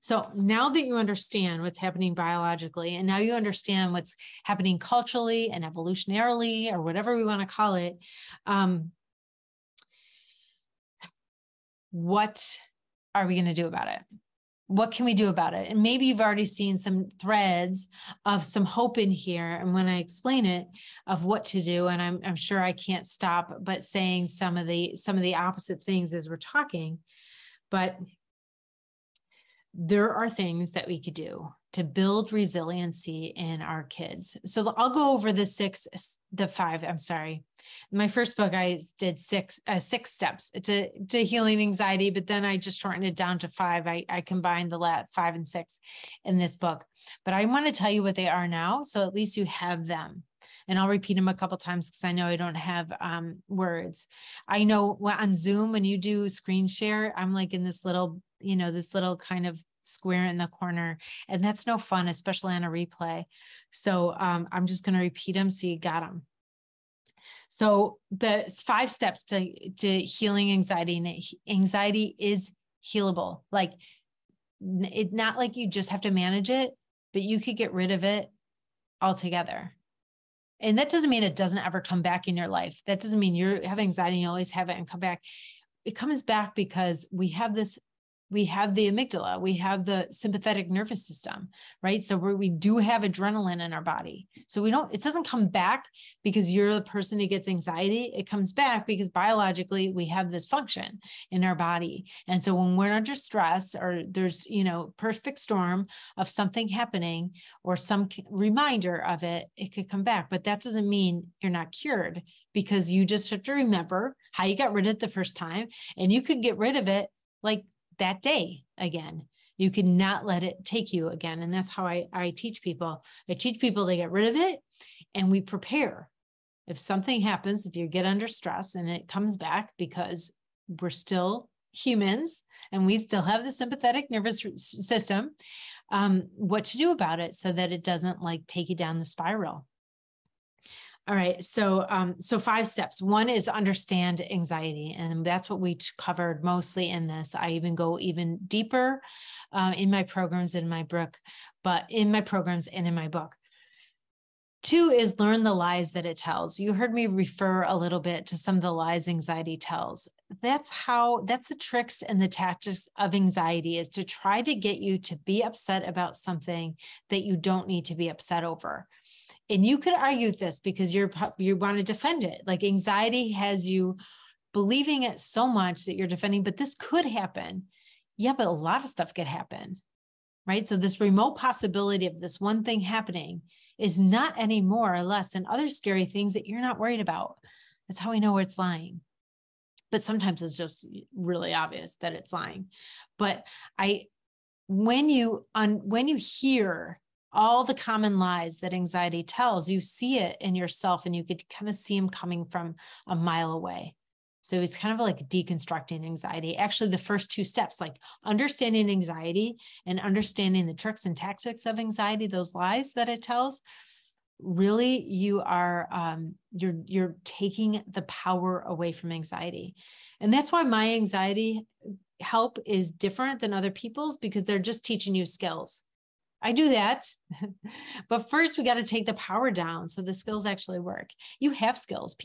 So now that you understand what's happening biologically, and now you understand what's happening culturally and evolutionarily, or whatever we want to call it, what are we going to do about it? What can we do about it? And maybe you've already seen some threads of some hope in here. And when I explain it, of what to do, and I'm sure I can't stop but saying some of the opposite things as we're talking, but there are things that we could do to build resiliency in our kids. So I'll go over the 5, I'm sorry. In my first book, I did 6 steps to healing anxiety, but then I just shortened it down to 5. I combined the 5 and 6 in this book, but I want to tell you what they are now. So at least you have them. And I'll repeat them a couple of times because I know I don't have words. I know on Zoom, when you do screen share, I'm like in this little, you know, this little kind of square in the corner, and that's no fun, especially on a replay. So I'm just going to repeat them so you got them. So the 5 steps to healing anxiety, and anxiety is healable. Like, it's not like you just have to manage it, but you could get rid of it altogether. And that doesn't mean it doesn't ever come back in your life. That doesn't mean you have anxiety and you always have it and come back. It comes back because we have the amygdala, we have the sympathetic nervous system, right? So we do have adrenaline in our body. So it doesn't come back because you're the person who gets anxiety. It comes back because biologically we have this function in our body. And so when we're under stress, or there's, you know, perfect storm of something happening or some reminder of it, it could come back. But that doesn't mean you're not cured, because you just have to remember how you got rid of it the first time, and you could get rid of it like that day again. You cannot let it take you again. And that's how I teach people. I teach people to get rid of it, and we prepare. If something happens, if you get under stress and it comes back, because we're still humans and we still have the sympathetic nervous system, what to do about it so that it doesn't like take you down the spiral. All right. So 5 steps. 1 is understand anxiety. And that's what we covered mostly in this. I even go even deeper in my programs, in my book, but in my programs and in my book. 2 is learn the lies that it tells. You heard me refer a little bit to some of the lies anxiety tells. That's the tricks and the tactics of anxiety, is to try to get you to be upset about something that you don't need to be upset over. And you could argue this because you want to defend it. Like, anxiety has you believing it so much that you're defending, but this could happen. Yeah, but a lot of stuff could happen, right? So this remote possibility of this one thing happening is not any more or less than other scary things that you're not worried about. That's how we know it's lying. But sometimes it's just really obvious that it's lying. But when you hear all the common lies that anxiety tells, you see it in yourself, and you could kind of see them coming from a mile away. So it's kind of like deconstructing anxiety. Actually, the first 2 steps, like understanding anxiety and understanding the tricks and tactics of anxiety, those lies that it tells, really you are, you're taking the power away from anxiety. And that's why my anxiety help is different than other people's, because they're just teaching you skills. I do that. But first we got to take the power down so the skills actually work. You have skills.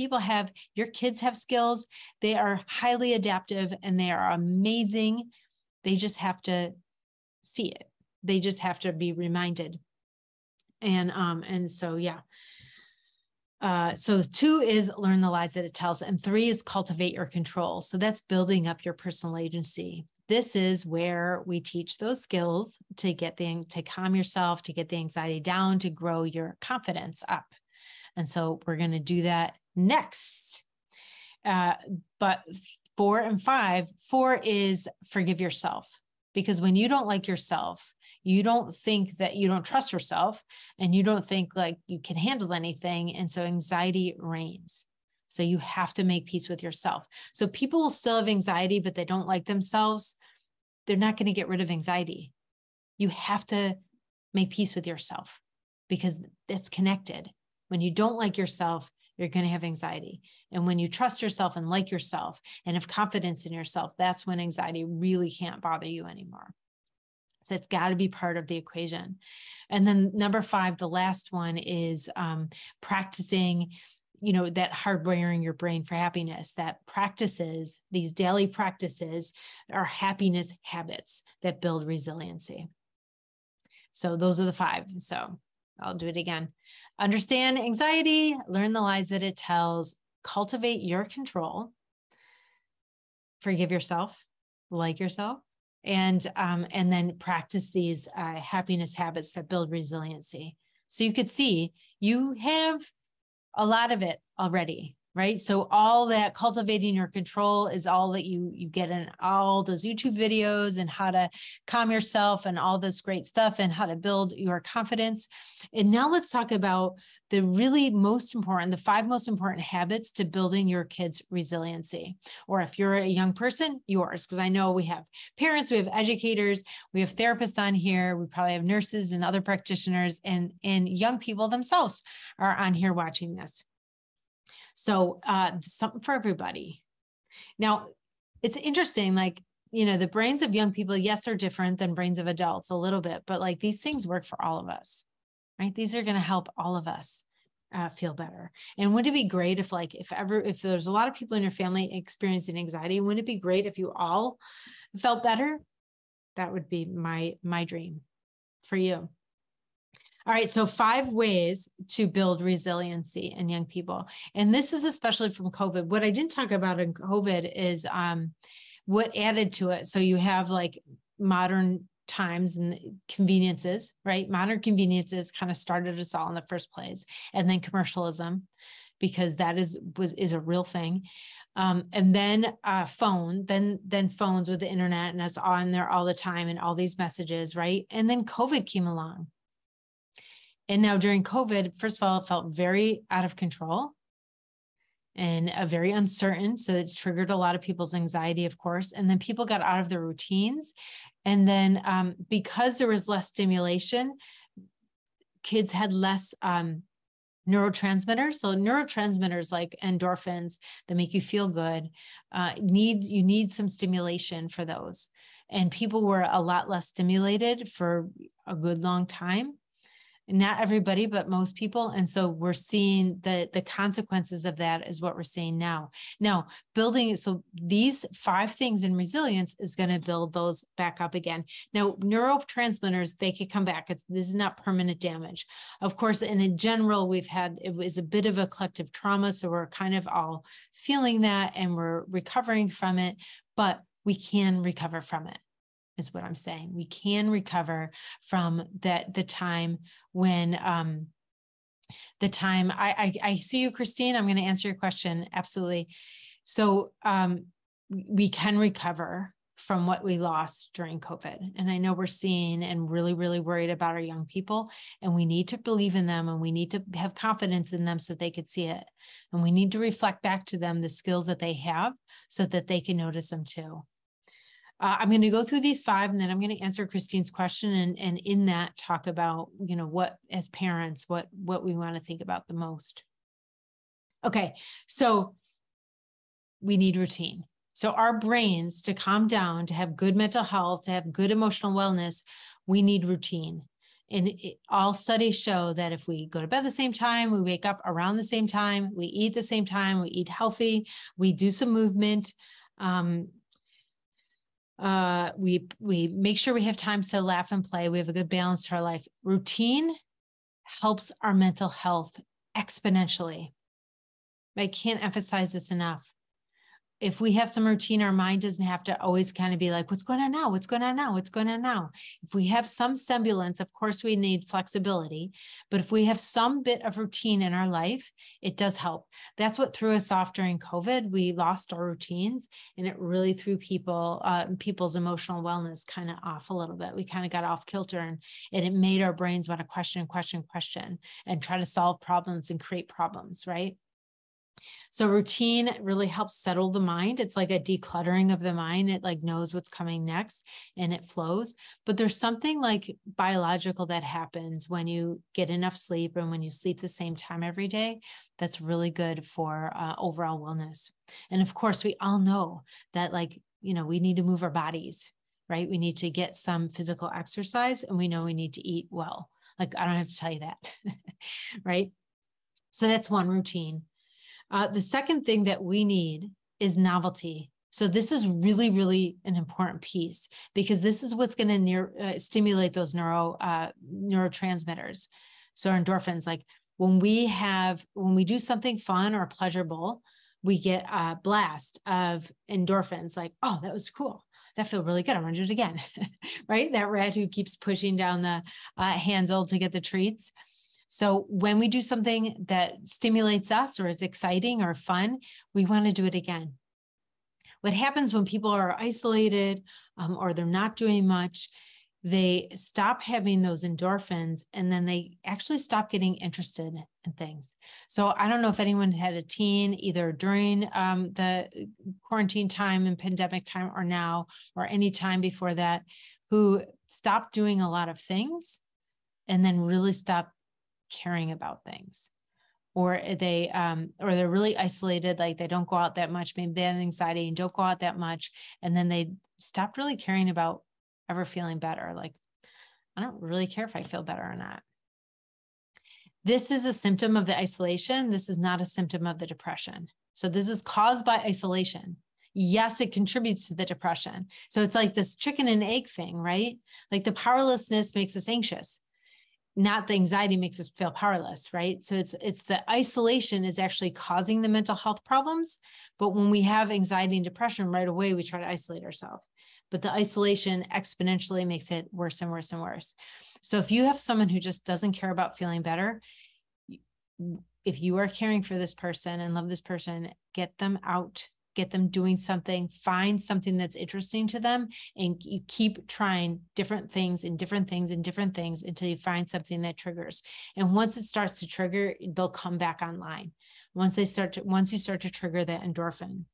Your kids have skills. They are highly adaptive and they are amazing. They just have to see it. They just have to be reminded. And so, yeah. So 2 is learn the lies that it tells, and 3 is cultivate your control. So that's building up your personal agency. This is where we teach those skills to calm yourself, to get the anxiety down, to grow your confidence up. And so we're going to do that next. But 4 and 5, 4 is forgive yourself, because when you don't like yourself, you don't think that you don't trust yourself, and you don't think like you can handle anything. And so anxiety reigns. So you have to make peace with yourself. So people will still have anxiety, but they don't like themselves. They're not going to get rid of anxiety. You have to make peace with yourself, because it's connected. When you don't like yourself, you're going to have anxiety. And when you trust yourself and like yourself and have confidence in yourself, that's when anxiety really can't bother you anymore. So it's got to be part of the equation. And then number 5, the last one is practicing, that hardwiring your brain for happiness. That practices, these daily practices, are happiness habits that build resiliency. So those are the 5. So I'll do it again. Understand anxiety, learn the lies that it tells, cultivate your control, forgive yourself, like yourself, and then practice these happiness habits that build resiliency. So you could see you have a lot of it already, right? So all that cultivating your control is all that you get in all those YouTube videos, and how to calm yourself and all this great stuff, and how to build your confidence. And now let's talk about the really most important, the 5 most important habits to building your kids' resiliency. Or if you're a young person, yours, because I know we have parents, we have educators, we have therapists on here, we probably have nurses and other practitioners, and young people themselves are on here watching this. So something for everybody. Now, it's interesting, like, the brains of young people, yes, are different than brains of adults a little bit, but like these things work for all of us, right? These are going to help all of us feel better. And wouldn't it be great if there's a lot of people in your family experiencing anxiety, wouldn't it be great if you all felt better? That would be my dream for you. All right, so 5 ways to build resiliency in young people. And this is especially from COVID. What I didn't talk about in COVID is what added to it. So you have like modern times and conveniences, right? Modern conveniences kind of started us all in the first place. And then commercialism, because that is a real thing. And then then phones with the internet, and us on there all the time, and all these messages, right? And then COVID came along. And now during COVID, first of all, it felt very out of control and very uncertain. So it's triggered a lot of people's anxiety, of course. And then people got out of their routines. And then because there was less stimulation, kids had less neurotransmitters. So neurotransmitters like endorphins that make you feel good, you need some stimulation for those. And people were a lot less stimulated for a good long time. Not everybody, but most people. And so we're seeing the consequences of that is what we're seeing now. Now, so these 5 things in resilience is going to build those back up again. Now, neurotransmitters, they could come back. This is not permanent damage. Of course, and in general, it was a bit of a collective trauma. So we're kind of all feeling that, and we're recovering from it, but we can recover from it, is what I'm saying. We can recover from the time when, I see you, Christine. I'm going to answer your question. Absolutely. So we can recover from what we lost during COVID. And I know we're seeing and really, really worried about our young people, and we need to believe in them, and we need to have confidence in them so they could see it. And we need to reflect back to them the skills that they have so that they can notice them too. I'm going to go through these 5, and then I'm going to answer Christine's question, and in that talk about, what as parents, what we want to think about the most. Okay, so we need routine. So our brains, to calm down, to have good mental health, to have good emotional wellness, we need routine. And all studies show that if we go to bed at the same time, we wake up around the same time, we eat the same time, we eat healthy, we do some movement, we make sure we have time to laugh and play. We have a good balance to our life. Routine helps our mental health exponentially. I can't emphasize this enough. If we have some routine, our mind doesn't have to always kind of be like, what's going on now? What's going on now? What's going on now? If we have some semblance, of course, we need flexibility, but if we have some bit of routine in our life, it does help. That's what threw us off during COVID. We lost our routines, and it really threw people's emotional wellness kind of off a little bit. We kind of got off kilter, and it made our brains want to question, and try to solve problems and create problems, right? So routine really helps settle the mind. It's like a decluttering of the mind. It like knows what's coming next and it flows. But there's something like biological that happens when you get enough sleep and when you sleep the same time every day. That's really good for overall wellness. And of course, we all know that we need to move our bodies, right? We need to get some physical exercise, and we know we need to eat well. Like, I don't have to tell you that, right? So that's one routine. The second thing that we need is novelty. So this is really, really an important piece, because this is what's going to stimulate those neurotransmitters. So endorphins, like when we do something fun or pleasurable, we get a blast of endorphins, like, oh, that was cool. That felt really good. I want to do it again, right? That rat who keeps pushing down the handle to get the treats. So when we do something that stimulates us or is exciting or fun, we want to do it again. What happens when people are isolated or they're not doing much, they stop having those endorphins, and then they actually stop getting interested in things. So I don't know if anyone had a teen either during the quarantine time and pandemic time or now, or any time before that, who stopped doing a lot of things and then really stopped caring about things, or they're really isolated, like they don't go out that much, maybe they have anxiety and don't go out that much, and then they stopped really caring about ever feeling better. Like, I don't really care if I feel better or not. This is a symptom of the isolation. This is not a symptom of the depression. So this is caused by isolation. Yes, it contributes to the depression. So it's like this chicken and egg thing, right? Like the powerlessness makes us anxious, not the anxiety makes us feel powerless, right? So it's the isolation is actually causing the mental health problems. But when we have anxiety and depression, right away, we try to isolate ourselves. But the isolation exponentially makes it worse and worse and worse. So if you have someone who just doesn't care about feeling better, if you are caring for this person and love this person, get them out, get them doing something, find something that's interesting to them, and you keep trying different things and different things and different things until you find something that triggers. And once it starts to trigger, they'll come back online. Once you start to trigger that endorphin.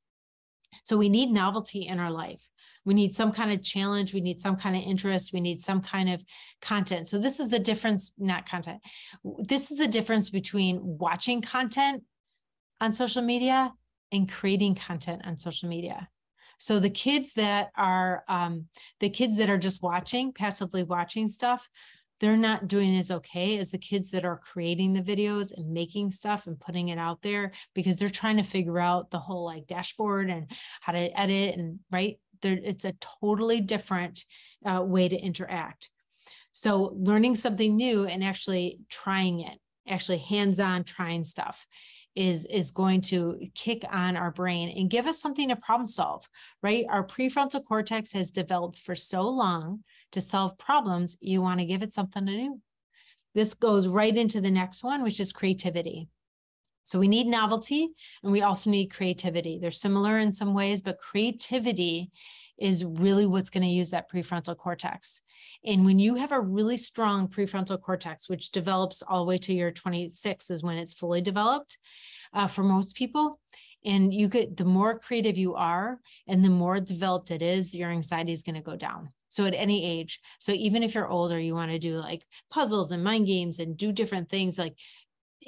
So we need novelty in our life. We need some kind of challenge. We need some kind of interest. We need some kind of content. So this is the difference, not content. This is the difference between watching content on social media and creating content on social media. So the kids that are just watching, passively watching stuff, they're not doing as okay as the kids that are creating the videos and making stuff and putting it out there, because they're trying to figure out the whole like dashboard and how to edit, and right there, it's a totally different way to interact. So learning something new and actually trying it, actually hands-on trying stuff, is going to kick on our brain and give us something to problem solve, right? Our prefrontal cortex has developed for so long to solve problems. You want to give it something to do. This goes right into the next one, which is creativity. So we need novelty, and we also need creativity. They're similar in some ways, but creativity is really what's going to use that prefrontal cortex. And when you have a really strong prefrontal cortex, which develops all the way to your 26 is when it's fully developed for most people, and the more creative you are and the more developed it is, your anxiety is going to go down. So at any age. So even if you're older, you want to do like puzzles and mind games and do different things, like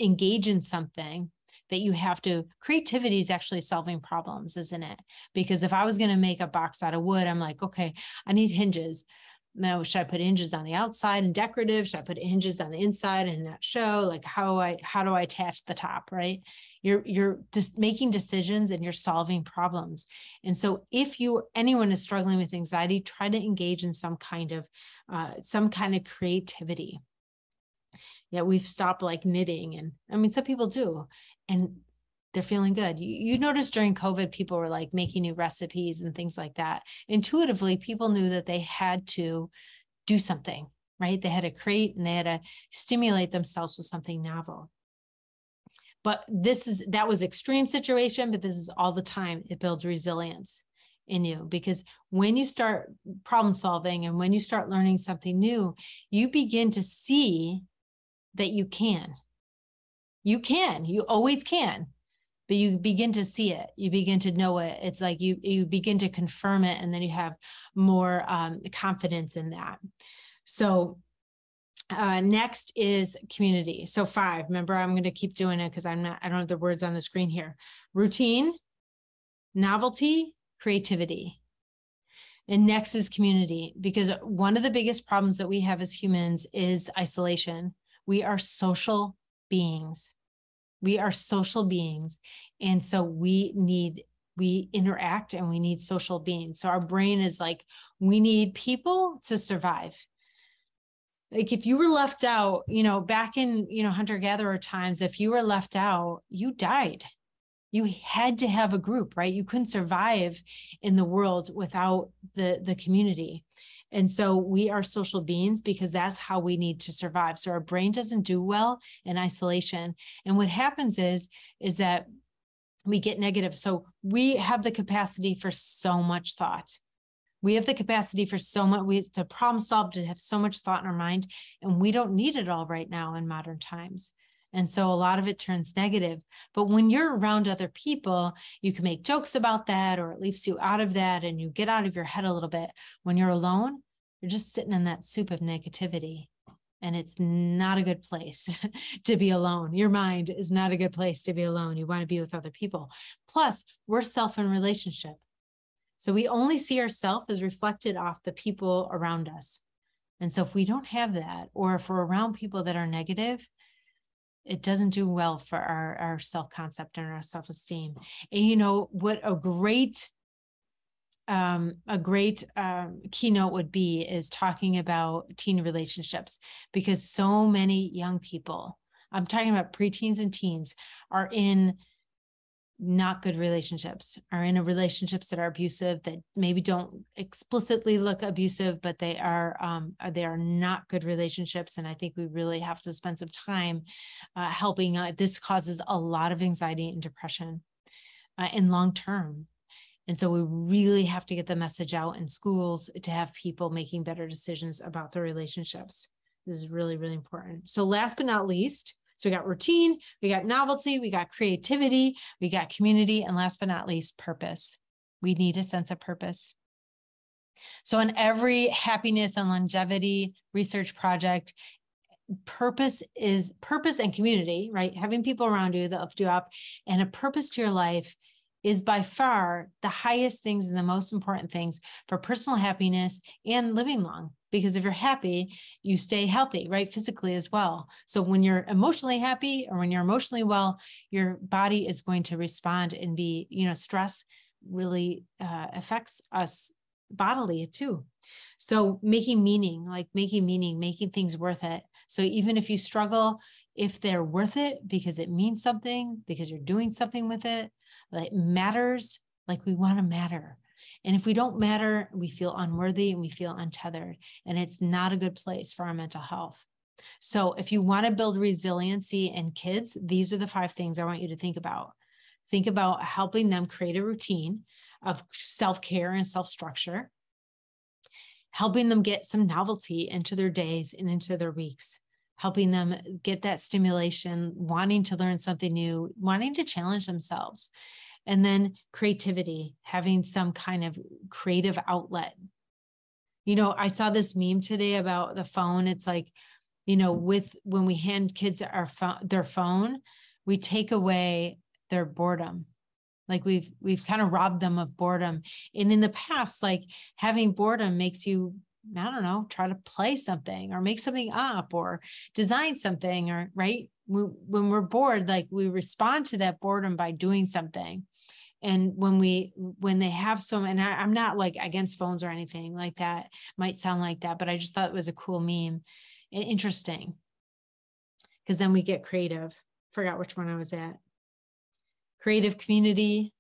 engage in something that you have to. Creativity is actually solving problems, isn't it? Because if I was going to make a box out of wood, I'm like, okay, I need hinges. Now, should I put hinges on the outside and decorative? Should I put hinges on the inside and not show? Like how do I attach the top, right? You're just making decisions and you're solving problems. And so if anyone is struggling with anxiety, try to engage in some kind of creativity. Yeah, we've stopped like knitting. And I mean, some people do, and they're feeling good. You noticed during COVID, people were like making new recipes and things like that. Intuitively, people knew that they had to do something, right? They had to create and they had to stimulate themselves with something novel. But that was extreme situation, but this is all the time. It builds resilience in you, because when you start problem solving and when you start learning something new, you begin to see that you always can, but you begin to see it, you begin to know it. It's like you begin to confirm it, and then you have more confidence in that. So next is community. So 5, remember, I'm going to keep doing it because I don't have the words on the screen here. Routine, novelty, creativity. And next is community, because one of the biggest problems that we have as humans is isolation. We are social beings. And so we interact and we need social beings. So our brain is like, we need people to survive. Like if you were left out, back in, hunter-gatherer times, if you were left out, you died. You had to have a group, right? You couldn't survive in the world without the community. And so we are social beings because that's how we need to survive. So our brain doesn't do well in isolation. And what happens is that we get negative. So we have the capacity for so much thought. We have the capacity for so much, to problem solve, to have so much thought in our mind, and we don't need it all right now in modern times. And so a lot of it turns negative. But when you're around other people, you can make jokes about that, or it leaves you out of that and you get out of your head a little bit. When you're alone, you're just sitting in that soup of negativity. And it's not a good place to be alone. Your mind is not a good place to be alone. You want to be with other people. Plus, we're self in relationship. So we only see ourselves as reflected off the people around us. And so if we don't have that, or if we're around people that are negative, it doesn't do well for our self-concept and our self-esteem. And what a great keynote would be is talking about teen relationships, because so many young people, I'm talking about preteens and teens, are in not good relationships, are in relationships that are abusive, that maybe don't explicitly look abusive, but they are not good relationships. And I think we really have to spend some time helping. This causes a lot of anxiety and depression in long term. And so we really have to get the message out in schools to have people making better decisions about their relationships. This is really, really important. So last but not least, so we got routine, we got novelty, we got creativity, we got community, and last but not least, purpose. We need a sense of purpose. So in every happiness and longevity research project, purpose and community, right? Having people around you that lift you up, and a purpose to your life is by far the highest things and the most important things for personal happiness and living long. Because if you're happy, you stay healthy, right? Physically as well. So when you're emotionally happy, or when you're emotionally well, your body is going to respond and be, stress really affects us bodily too. So making things worth it. So even if you struggle, if they're worth it because it means something, because you're doing something with it, it matters, like we want to matter. And if we don't matter, we feel unworthy and we feel untethered, and it's not a good place for our mental health. So if you want to build resiliency in kids, these are the 5 things I want you to think about. Think about helping them create a routine of self-care and self-structure, helping them get some novelty into their days and into their weeks, helping them get that stimulation, wanting to learn something new, wanting to challenge themselves. And then creativity, having some kind of creative outlet. I saw this meme today about the phone. It's like, when we hand kids their phone, we take away their boredom. Like we've kind of robbed them of boredom. And in the past, like having boredom makes you, I don't know, try to play something or make something up or design something, or right. When we're bored, like we respond to that boredom by doing something. And when they have and I'm not like against phones or anything like that, might sound like that, but I just thought it was a cool meme and interesting. because then we get creative. Forgot which one I was at. Creative community,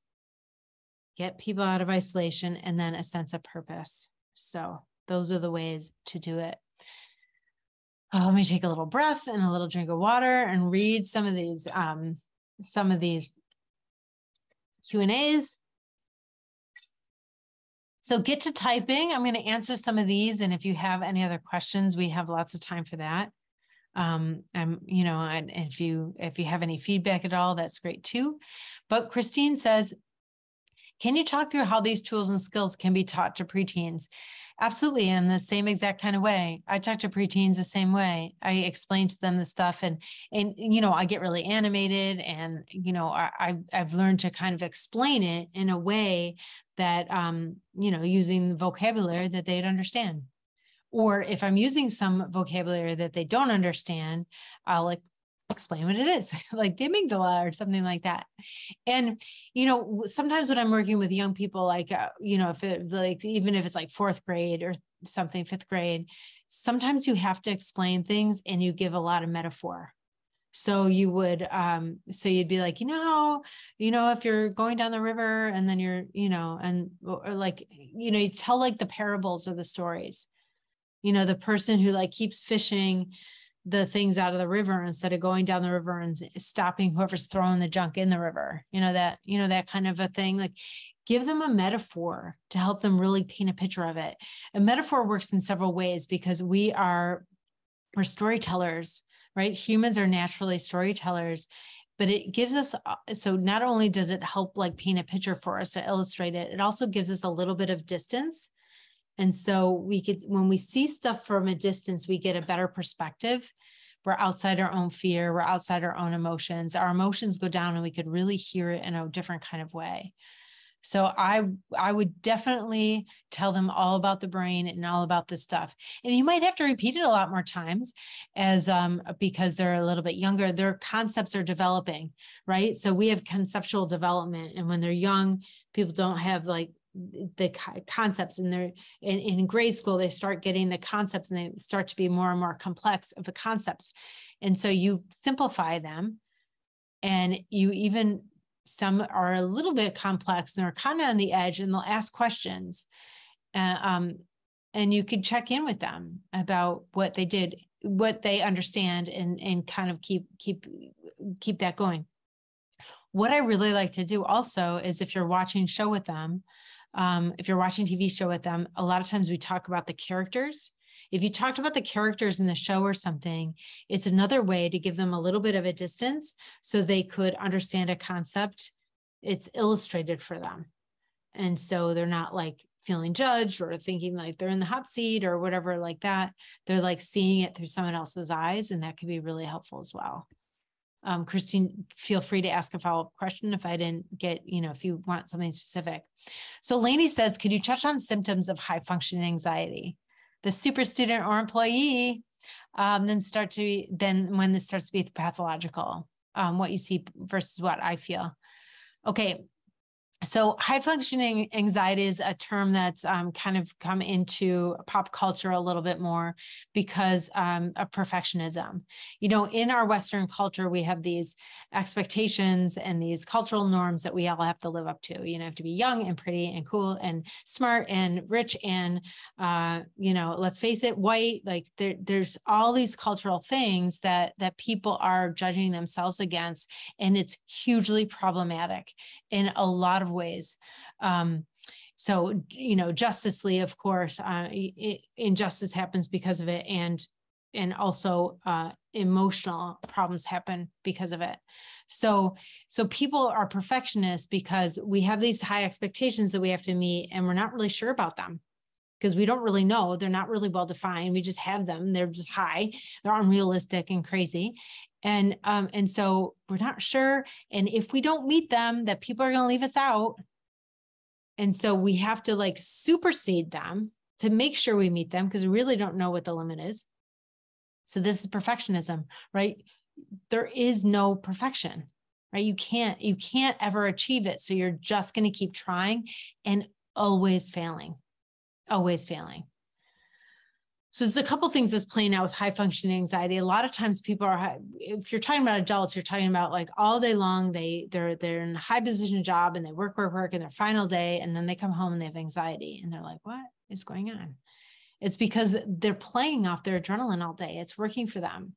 get people out of isolation, and then a sense of purpose. So those are the ways to do it. Oh, let me take a little breath and a little drink of water and read some of these Q&As. So get to typing. I'm going to answer some of these. And if you have any other questions, we have lots of time for that. And if you have any feedback at all, that's great too. But Christine says, can you talk through how these tools and skills can be taught to preteens? Absolutely, in the same exact kind of way. I talk to preteens the same way. I explain to them the stuff, and I get really animated, and I've learned to kind of explain it in a way that using vocabulary that they'd understand. Or if I'm using some vocabulary that they don't understand, I'll explain what it is, like the amygdala or something like that. And, sometimes when I'm working with young people, even if it's like fourth grade or something, fifth grade, sometimes you have to explain things and you give a lot of metaphor. So you would, you'd be like, if you're going down the river and then you're, you tell like the parables or the stories, the person who keeps fishing the things out of the river instead of going down the river and stopping whoever's throwing the junk in the river, that kind of a thing. Like, give them a metaphor to help them really paint a picture of it. A metaphor works in several ways because we're storytellers, right? Humans are naturally storytellers, but it gives us, so not only does it help paint a picture for us to illustrate it, it also gives us a little bit of distance. And so when we see stuff from a distance, we get a better perspective. We're outside our own fear. We're outside our own emotions. Our emotions go down and we could really hear it in a different kind of way. So I would definitely tell them all about the brain and all about this stuff. And you might have to repeat it a lot more times because they're a little bit younger. Their concepts are developing, right? So we have conceptual development. And when they're young, people don't have the concepts, and they're in grade school, they start getting the concepts and they start to be more and more complex of the concepts. And so you simplify them, and some are a little bit complex and they're kind of on the edge, and they'll ask questions. And you could check in with them about what they did, what they understand, and kind of keep that going. What I really like to do also is, if you're watching show with them, if you're watching TV show with them, a lot of times we talk about the characters. If you talked about the characters in the show or something, it's another way to give them a little bit of a distance so they could understand a concept. It's illustrated for them. And so they're not feeling judged or thinking they're in the hot seat or whatever like that. They're seeing it through someone else's eyes, and that could be really helpful as well. Christine, feel free to ask a follow-up question if I didn't get, if you want something specific. So Lainey says, could you touch on symptoms of high functioning anxiety? The super student or employee, then when this starts to be pathological, what you see versus what I feel. Okay. So high functioning anxiety is a term that's kind of come into pop culture a little bit more because of perfectionism. In our Western culture, we have these expectations and these cultural norms that we all have to live up to. You have to be young and pretty and cool and smart and rich and, let's face it, white. There's all these cultural things that people are judging themselves against, and it's hugely problematic in a lot of ways. So, Justice Lee, of course, injustice happens because of it. And also emotional problems happen because of it. So people are perfectionists because we have these high expectations that we have to meet, and we're not really sure about them because we don't really know. They're not really well defined. We just have them. They're just high. They're unrealistic and crazy. And so we're not sure. And if we don't meet them, that people are going to leave us out. And so we have to supersede them to make sure we meet them, because we really don't know what the limit is. So this is perfectionism, right? There is no perfection, right? You can't ever achieve it. So you're just going to keep trying and always failing. So there's a couple of things that's playing out with high functioning anxiety. A lot of times people are, if you're talking about adults, you're talking about like all day long, they're in a high position job and they work in their final day. And then they come home and they have anxiety and they're like, what is going on? It's because they're playing off their adrenaline all day. It's working for them,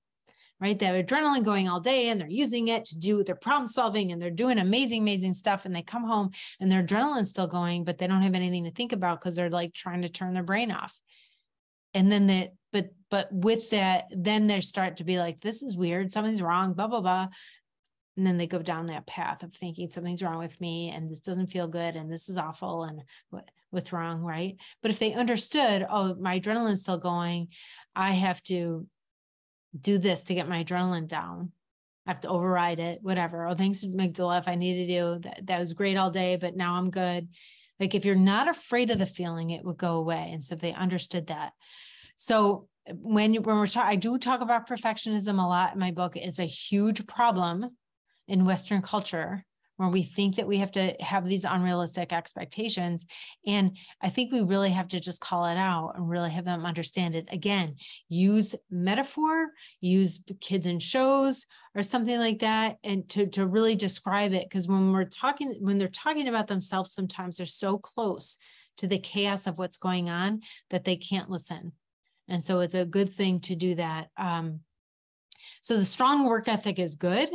right? They have adrenaline going all day and they're using it to do their problem solving and they're doing amazing, amazing stuff. And they come home and their adrenaline's still going, but they don't have anything to think about because they're like trying to turn their brain off. And then but with that, then they start to be like, this is weird, something's wrong, blah, blah, blah. And then they go down that path of thinking something's wrong with me and this doesn't feel good and this is awful and what's wrong, right? But if they understood, oh, my adrenaline's still going, I have to do this to get my adrenaline down. I have to override it, whatever. Oh, thanks, amygdala, if I need to do that was great all day, but now I'm good. Like if you're not afraid of the feeling, it would go away. And so if they understood that. So when we're talking, I do talk about perfectionism a lot in my book. It's a huge problem in Western culture where we think that we have to have these unrealistic expectations. And I think we really have to just call it out and really have them understand it. Again, use metaphor, use kids in shows or something like that. And to really describe it. Because when they're talking about themselves, sometimes they're so close to the chaos of what's going on that they can't listen. And so it's a good thing to do that. So the strong work ethic is good,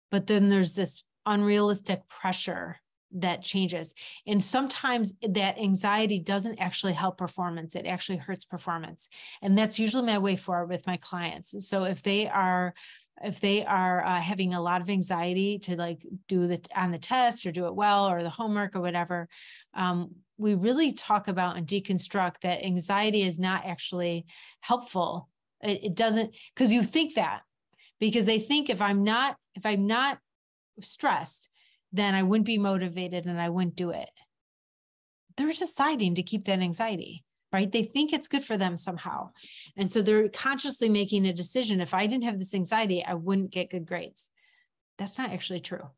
but then there's this unrealistic pressure that changes. And sometimes that anxiety doesn't actually help performance. It actually hurts performance. And that's usually my way forward with my clients. So if they are having a lot of anxiety to like do on the test or do it well, or the homework or whatever, we really talk about and deconstruct that anxiety is not actually helpful. It doesn't, because you think that, because they think if I'm not stressed, then I wouldn't be motivated and I wouldn't do it. They're deciding to keep that anxiety, right? They think it's good for them somehow. And so they're consciously making a decision. If I didn't have this anxiety, I wouldn't get good grades. That's not actually true.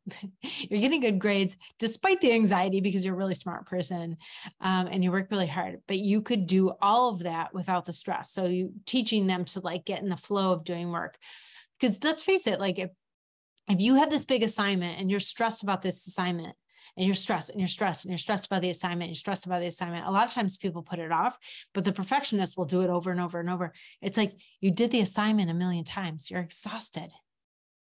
You're getting good grades despite the anxiety because you're a really smart person and you work really hard, but you could do all of that without the stress. So you teaching them to like get in the flow of doing work. Because let's face it, like if you have this big assignment and you're stressed about this assignment and you're stressed and you're stressed and you're stressed about the assignment, and you're stressed about the assignment, a lot of times people put it off, but the perfectionist will do it over and over and over. It's like you did the assignment a million times. You're exhausted.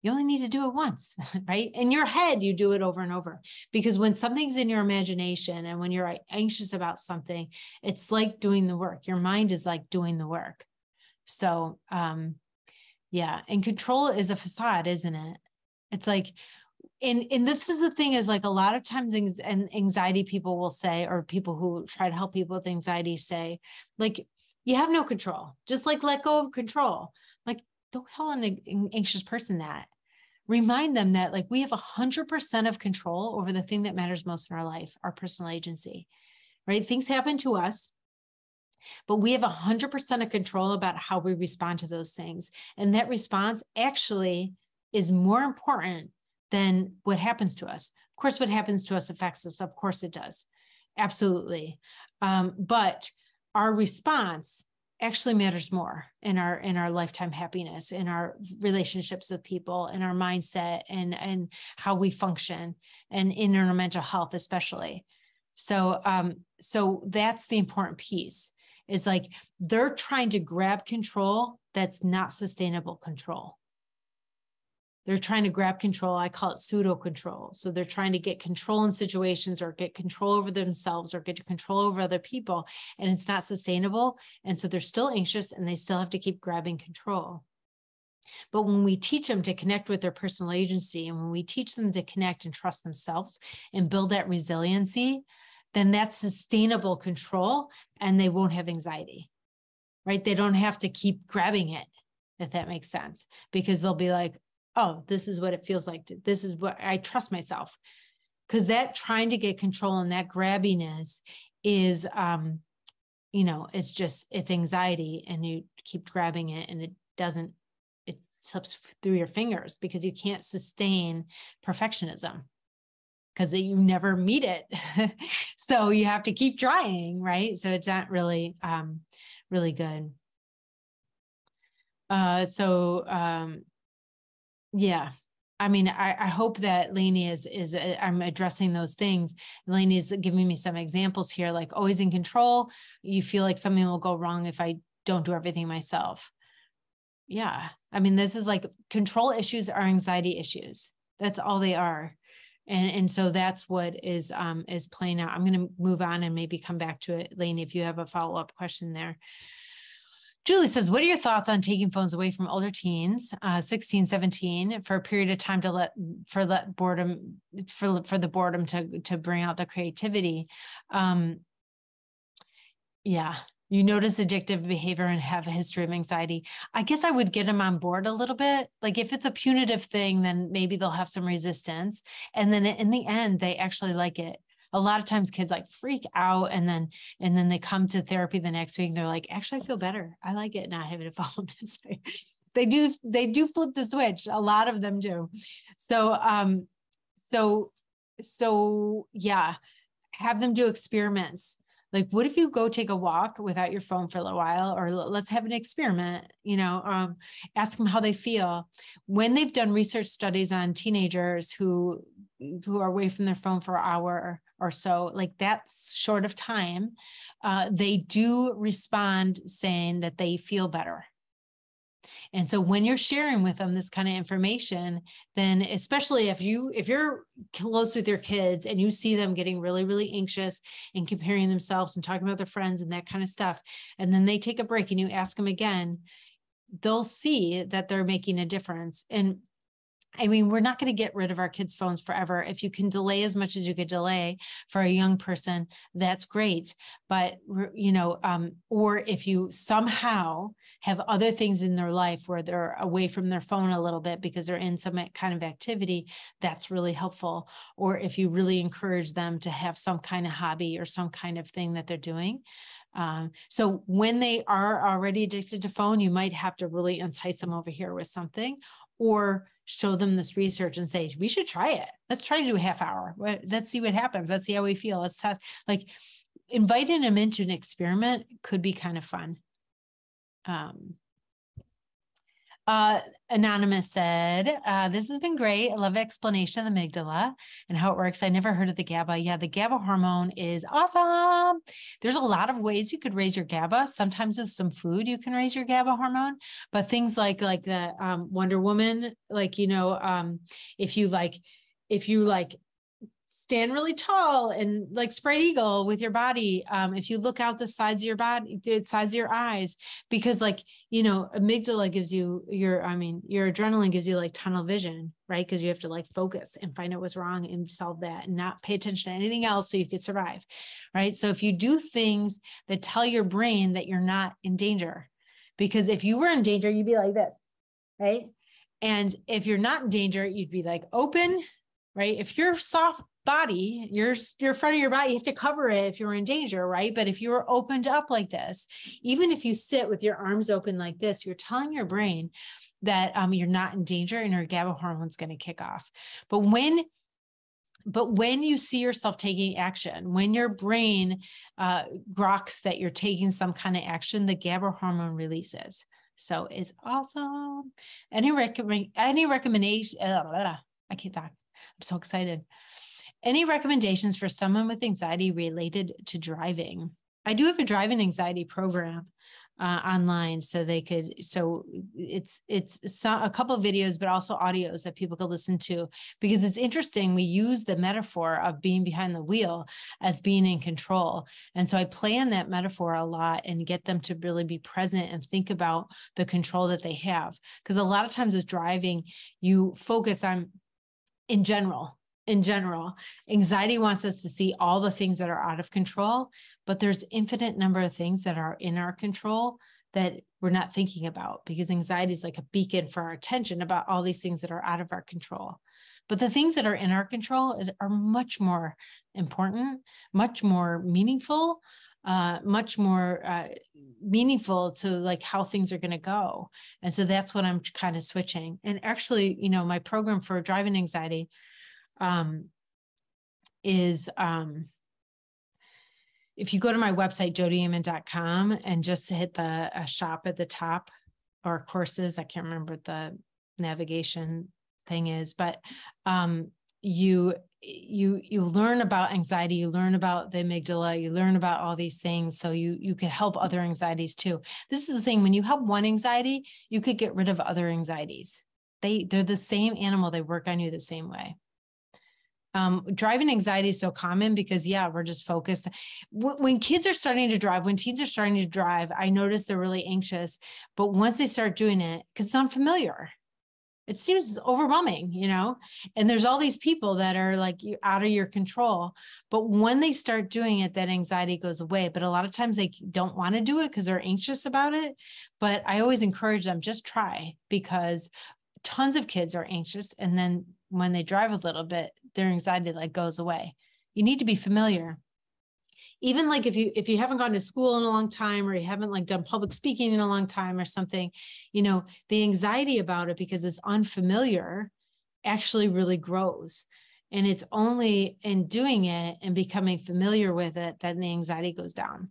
You only need to do it once, right? In your head, you do it over and over because when something's in your imagination and when you're anxious about something, it's like doing the work. Your mind is like doing the work. So, yeah. And control is a facade, isn't it? It's like, and this is the thing is like a lot of times anxiety people will say, or people who try to help people with anxiety say, like, you have no control, just like let go of control. Like, don't tell an anxious person that. Remind them that like we have 100% of control over the thing that matters most in our life, our personal agency, right? Things happen to us, but we have 100% of control about how we respond to those things. And that response actually is more important than what happens to us. Of course, what happens to us affects us. Of course it does. Absolutely. But our response actually matters more in our lifetime happiness, in our relationships with people, in our mindset and how we function and in our mental health, especially. So, so that's the important piece is like, they're trying to grab control. That's not sustainable control. They're trying to grab control. I call it pseudo control. So they're trying to get control in situations or get control over themselves or get control over other people. And it's not sustainable. And so they're still anxious and they still have to keep grabbing control. But when we teach them to connect with their personal agency and when we teach them to connect and trust themselves and build that resiliency, then that's sustainable control and they won't have anxiety, right? They don't have to keep grabbing it, if that makes sense, because they'll be like, oh, this is what it feels like. This is what I trust myself. Because that trying to get control and that grabbiness is, it's anxiety and you keep grabbing it and it slips through your fingers because you can't sustain perfectionism because you never meet it. So you have to keep trying, right? So it's not really, really good. Yeah. I mean, I hope that Lainey I'm addressing those things. Lainey is giving me some examples here, like always in control. You feel like something will go wrong if I don't do everything myself. Yeah. I mean, this is like control issues are anxiety issues. That's all they are. And so that's what is playing out. I'm going to move on and maybe come back to it, Lainey, if you have a follow-up question there. Julie says, what are your thoughts on taking phones away from older teens, 16, 17, for a period of time to for the boredom to bring out the creativity? Yeah. You notice addictive behavior and have a history of anxiety. I guess I would get them on board a little bit. Like if it's a punitive thing, then maybe they'll have some resistance. And then in the end, they actually like it. A lot of times kids like freak out and then they come to therapy the next week and they're like, actually, I feel better. I like it not having a phone. They do flip the switch. A lot of them do. So yeah, have them do experiments. Like, what if you go take a walk without your phone for a little while, or let's have an experiment, ask them how they feel. When they've done research studies on teenagers who are away from their phone for an hour or so, like that short of time, they do respond saying that they feel better. And so when you're sharing with them this kind of information, then especially if you're close with your kids and you see them getting really, really anxious and comparing themselves and talking about their friends and that kind of stuff, and then they take a break and you ask them again, they'll see that they're making a difference. And I mean, we're not going to get rid of our kids' phones forever. If you can delay as much as you could delay for a young person, that's great. But, or if you somehow have other things in their life where they're away from their phone a little bit because they're in some kind of activity, that's really helpful. Or if you really encourage them to have some kind of hobby or some kind of thing that they're doing. So when they are already addicted to phone, you might have to really entice them over here with something, or show them this research and say, we should try it. Let's try to do a half hour. Let's see what happens. Let's see how we feel. Let's test. Like inviting them into an experiment could be kind of fun. Anonymous said, this has been great. I love the explanation of the amygdala and how it works. I never heard of the GABA. Yeah, the GABA hormone is awesome. There's a lot of ways you could raise your GABA. Sometimes with some food, you can raise your GABA hormone, but things like the Wonder Woman, if you stand really tall and like spread eagle with your body. If you look out the sides of your body, the sides of your eyes, because amygdala gives you your adrenaline gives you like tunnel vision, right? Because you have to like focus and find out what's wrong and solve that and not pay attention to anything else so you could survive, right? So if you do things that tell your brain that you're not in danger, because if you were in danger, you'd be like this, right? And if you're not in danger, you'd be like open, right? If you're soft body, your front of your body, you have to cover it if you're in danger, right? But if you're opened up like this, even if you sit with your arms open like this, you're telling your brain that you're not in danger and your GABA hormone is going to kick off. But when you see yourself taking action, when your brain groks that you're taking some kind of action, the GABA hormone releases. So it's awesome. Any recommendation? I can't talk. I'm so excited. Any recommendations for someone with anxiety related to driving? I do have a driving anxiety program online, so it's a couple of videos, but also audios that people could listen to, because it's interesting. We use the metaphor of being behind the wheel as being in control. And so I play on that metaphor a lot and get them to really be present and think about the control that they have. Because a lot of times with driving, you focus on, in general, anxiety wants us to see all the things that are out of control, but there's infinite number of things that are in our control that we're not thinking about, because anxiety is like a beacon for our attention about all these things that are out of our control. But the things that are in our control are much more important, much more meaningful, meaningful to like how things are going to go. And so that's what I'm kind of switching. And actually, my program for driving anxiety is if you go to my website, jodieammon.com, and just hit the shop at the top, or courses. I can't remember what the navigation thing is, but you learn about anxiety, you learn about the amygdala, you learn about all these things, so you can help other anxieties too. This is the thing, when you help one anxiety, you could get rid of other anxieties. They're the same animal, they work on you the same way. Driving anxiety is so common because, yeah, we're just focused. When kids are starting to drive, when teens are starting to drive, I notice they're really anxious, but once they start doing it, because it's unfamiliar, it seems overwhelming, you know, and there's all these people that are like out of your control. But when they start doing it, that anxiety goes away. But a lot of times they don't want to do it because they're anxious about it. But I always encourage them, just try, because tons of kids are anxious. And then when they drive a little bit, their anxiety like goes away. You need to be familiar. Even like if you haven't gone to school in a long time, or you haven't like done public speaking in a long time or something, you know, the anxiety about it, because it's unfamiliar, actually really grows. And it's only in doing it and becoming familiar with it that the anxiety goes down.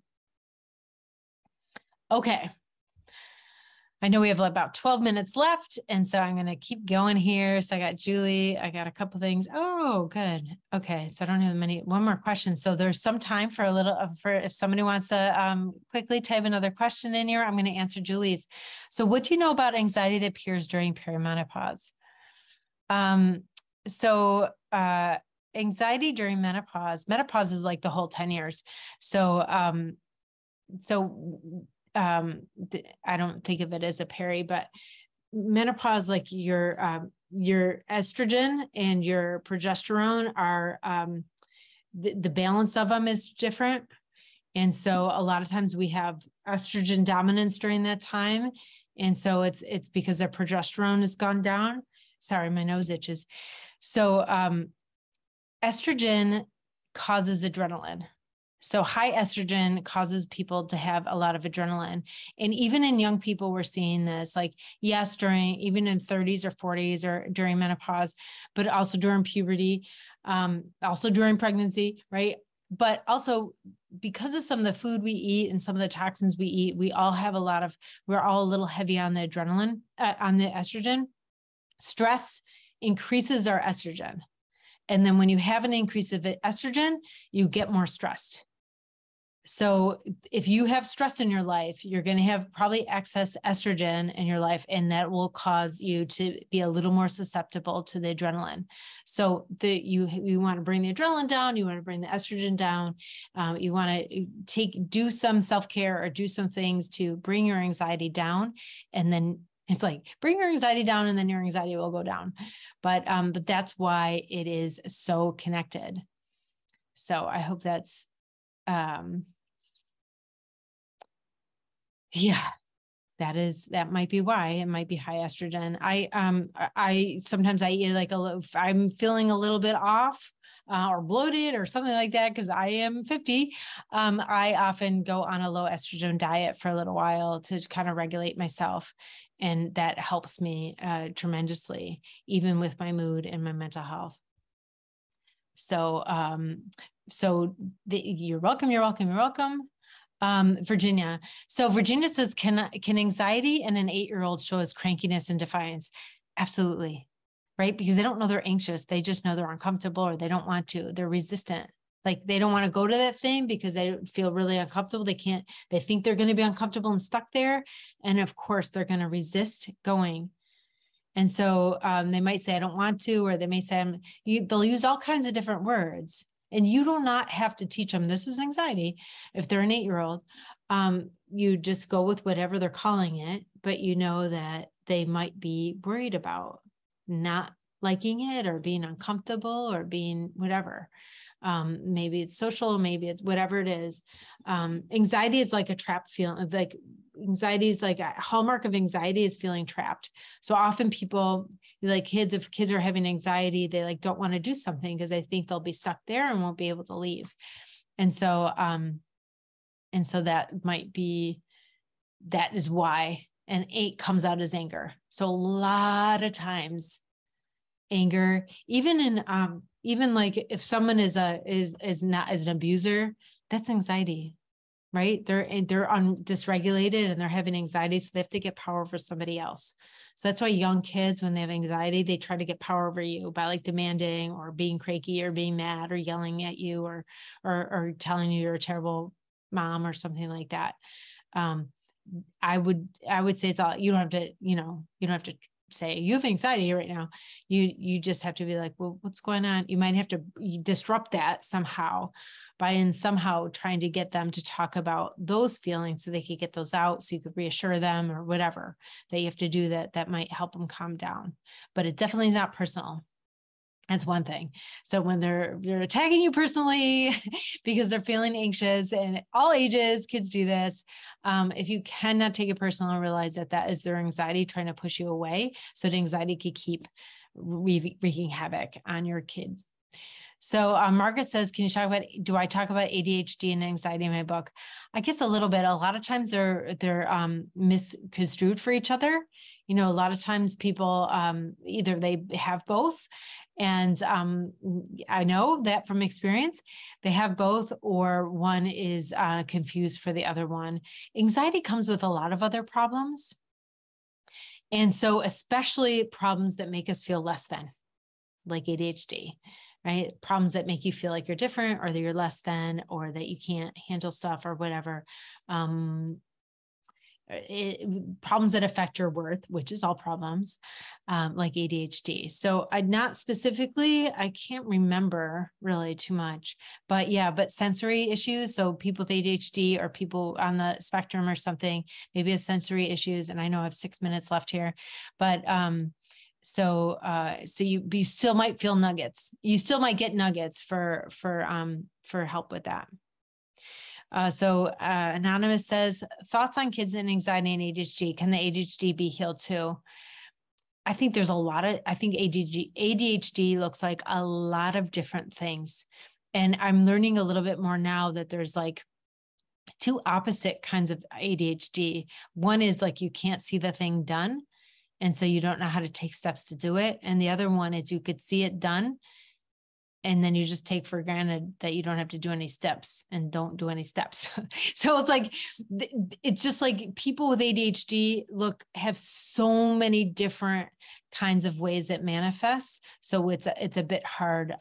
Okay. I know we have about 12 minutes left, and so I'm going to keep going here. So I got Julie, I got a couple things. Oh, good. Okay. So I don't have one more question. So there's some time for a little, for if somebody wants to quickly type another question in here, I'm going to answer Julie's. So what do you know about anxiety that appears during perimenopause? Anxiety during menopause is like the whole 10 years. I don't think of it as a peri, but menopause, like your estrogen and your progesterone are, the balance of them is different. And so a lot of times we have estrogen dominance during that time. And so it's because their progesterone has gone down. Sorry, my nose itches. So estrogen causes adrenaline. So high estrogen causes people to have a lot of adrenaline. And even in young people, we're seeing this, like, yes, even in 30s or 40s or during menopause, but also during puberty, also during pregnancy, right? But also because of some of the food we eat and some of the toxins we eat, we're all a little heavy on the adrenaline, on the estrogen. Stress increases our estrogen. And then when you have an increase of estrogen, you get more stressed. So if you have stress in your life, you're going to have probably excess estrogen in your life, and that will cause you to be a little more susceptible to the adrenaline. So you want to bring the adrenaline down, you want to bring the estrogen down, you want to do some self-care or do some things to bring your anxiety down, and then it's like, bring your anxiety down and then your anxiety will go down. But that's why it is so connected. So I hope that's, yeah, that might be why. It might be high estrogen. I sometimes I eat like I'm feeling a little bit off or bloated or something like that, because I am 50. I often go on a low estrogen diet for a little while to kind of regulate myself. And that helps me tremendously, even with my mood and my mental health. So, you're welcome. You're welcome. You're welcome. Virginia. So Virginia says, can anxiety in an 8-year-old show as crankiness and defiance? Absolutely. Right? Because they don't know they're anxious. They just know they're uncomfortable, or they don't want to. They're resistant. Like they don't want to go to that thing because they feel really uncomfortable. They think they're going to be uncomfortable and stuck there. And of course they're going to resist going. And so they might say, I don't want to, or they may say, they'll use all kinds of different words. And you do not have to teach them this is anxiety. If they're an 8-year-old, you just go with whatever they're calling it, but you know that they might be worried about not liking it or being uncomfortable or being whatever. Maybe it's social, maybe it's whatever it is. Anxiety is like a trap feeling. Like anxiety is like a hallmark of anxiety is feeling trapped. So often people, like if kids are having anxiety, they like don't want to do something because they think they'll be stuck there and won't be able to leave. And so that is why an 8 comes out as anger. So a lot of times anger, even like if someone is an abuser, that's anxiety, right? They're dysregulated and they're having anxiety, so they have to get power over somebody else. So that's why young kids, when they have anxiety, they try to get power over you by like demanding or being cranky or being mad or yelling at you or telling you you're a terrible mom or something like that. I would say it's all, you don't have to say you have anxiety right now. You just have to be like, well, what's going on? You might have to disrupt that somehow by somehow trying to get them to talk about those feelings so they could get those out, so you could reassure them or whatever that you have to do that might help them calm down. But it definitely is not personal. That's one thing. So when they're attacking you personally because they're feeling anxious, and all ages, kids do this. If you cannot take it personal and realize that is their anxiety trying to push you away, so the anxiety could keep wreaking havoc on your kids. So Margaret says, can you talk about, do I talk about ADHD and anxiety in my book? I guess a little bit. A lot of times they're misconstrued for each other. A lot of times people, either they have both, and I know that from experience, they have both, or one is confused for the other one. Anxiety comes with a lot of other problems. And so especially problems that make us feel less than, like ADHD. Right? Problems that make you feel like you're different, or that you're less than, or that you can't handle stuff or whatever. Problems that affect your worth, which is all problems, like ADHD. So not specifically, I can't remember really too much, but yeah, but sensory issues. So people with ADHD or people on the spectrum or something, maybe have sensory issues. And I know I have 6 minutes left here, but so you still might feel nuggets. You still might get nuggets for help with that. So Anonymous says, thoughts on kids and anxiety and ADHD. Can the ADHD be healed too? I think I think ADHD looks like a lot of different things. And I'm learning a little bit more now that there's like two opposite kinds of ADHD. One is like, you can't see the thing done, and so you don't know how to take steps to do it. And the other one is you could see it done, and then you just take for granted that you don't have to do any steps and don't do any steps. So it's like, it's just like people with ADHD have so many different kinds of ways it manifests. So it's a bit hard.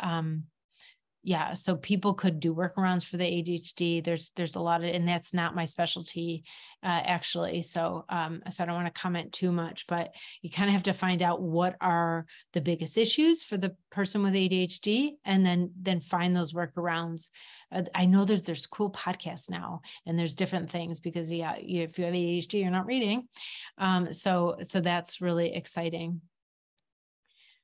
Yeah, so people could do workarounds for the ADHD. There's a lot of, and that's not my specialty, actually. So I don't want to comment too much, but you kind of have to find out what are the biggest issues for the person with ADHD, and then find those workarounds. I know that there's cool podcasts now, and there's different things because if you have ADHD, you're not reading. So that's really exciting.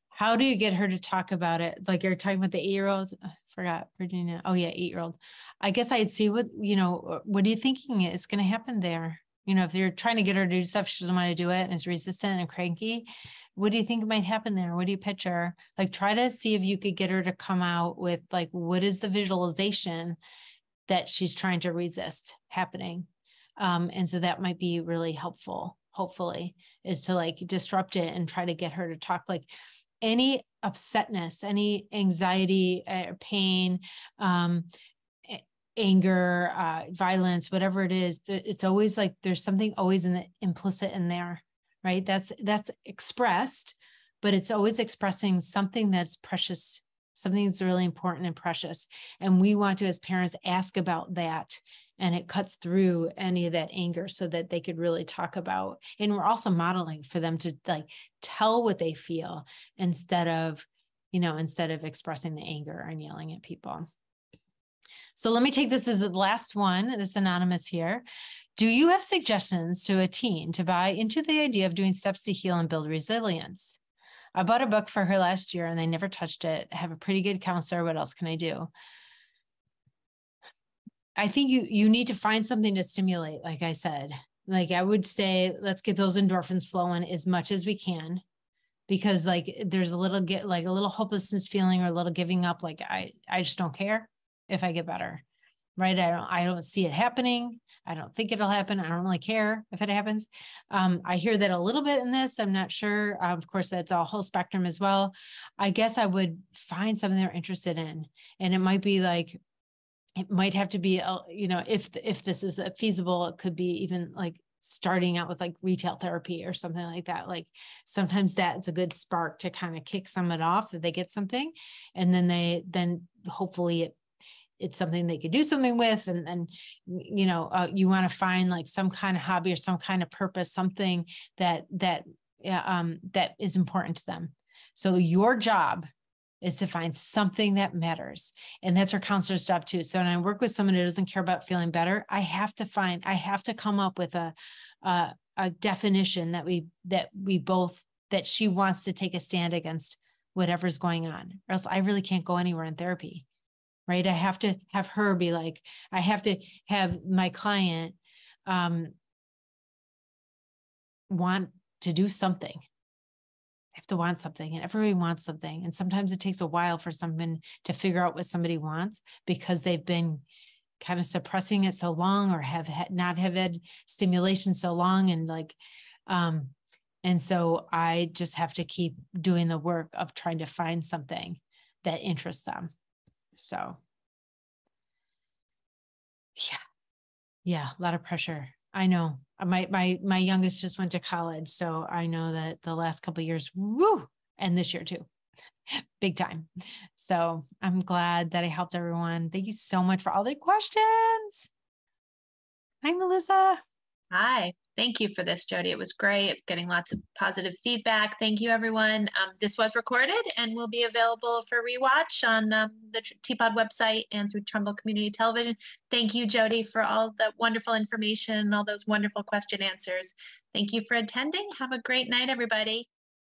How do you get her to talk about it? Like you're talking about the 8-year-old, forgot Virginia. Oh yeah, 8-year-old. I guess I'd see what are you thinking is going to happen there? If you're trying to get her to do stuff, she doesn't want to do it and is resistant and cranky. What do you think might happen there? What do you picture? Like try to see if you could get her to come out with like, what is the visualization that she's trying to resist happening? And so that might be really helpful, hopefully, is to like disrupt it and try to get her to talk like, any upsetness, any anxiety, pain, anger, violence, whatever it is, it's always like there's something always implicit in there, right? That's expressed, but it's always expressing something that's precious, something that's really important and precious. And we want to, as parents, ask about that. And it cuts through any of that anger so that they could really talk about, and we're also modeling for them to like tell what they feel instead of expressing the anger and yelling at people. So let me take this as the last one, this anonymous here. Do you have suggestions to a teen to buy into the idea of doing steps to heal and build resilience? I bought a book for her last year and they never touched it. I have a pretty good counselor. What else can I do? I think you need to find something to stimulate, like I said. Like I would say, let's get those endorphins flowing as much as we can, because like there's a little hopelessness feeling or a little giving up. Like I just don't care if I get better, right? I don't see it happening. I don't think it'll happen. I don't really care if it happens. I hear that a little bit in this. I'm not sure. Of course, that's a whole spectrum as well. I guess I would find something they're interested in, and it might be like, it might have to be, you know, if this is feasible, it could be even like starting out with like retail therapy or something like that. Like sometimes that's a good spark to kind of kick some of it off if they get something, and then hopefully it's something they could do something with. And you know, you want to find like some kind of hobby or some kind of purpose, something that is important to them. So your job is to find something that matters. And that's our counselor's job too. So when I work with someone who doesn't care about feeling better, I have to come up with a definition that she wants to take a stand against whatever's going on, or else I really can't go anywhere in therapy, right? I have to have her be like, I have to have my client want to do something. I have to want something, and everybody wants something. And sometimes it takes a while for someone to figure out what somebody wants because they've been kind of suppressing it so long, or not have had stimulation so long. And like, and so I just have to keep doing the work of trying to find something that interests them. So yeah, a lot of pressure. I know. My youngest just went to college, so I know that the last couple of years, woo, and this year too, big time. So I'm glad that I helped everyone. Thank you so much for all the questions. Hi, Melissa. Hi, thank you for this, Jody. It was great, getting lots of positive feedback. Thank you, everyone. This was recorded and will be available for rewatch on the TPOD website and through Trumbull Community Television. Thank you, Jody, for all the wonderful information and all those wonderful question answers. Thank you for attending. Have a great night, everybody.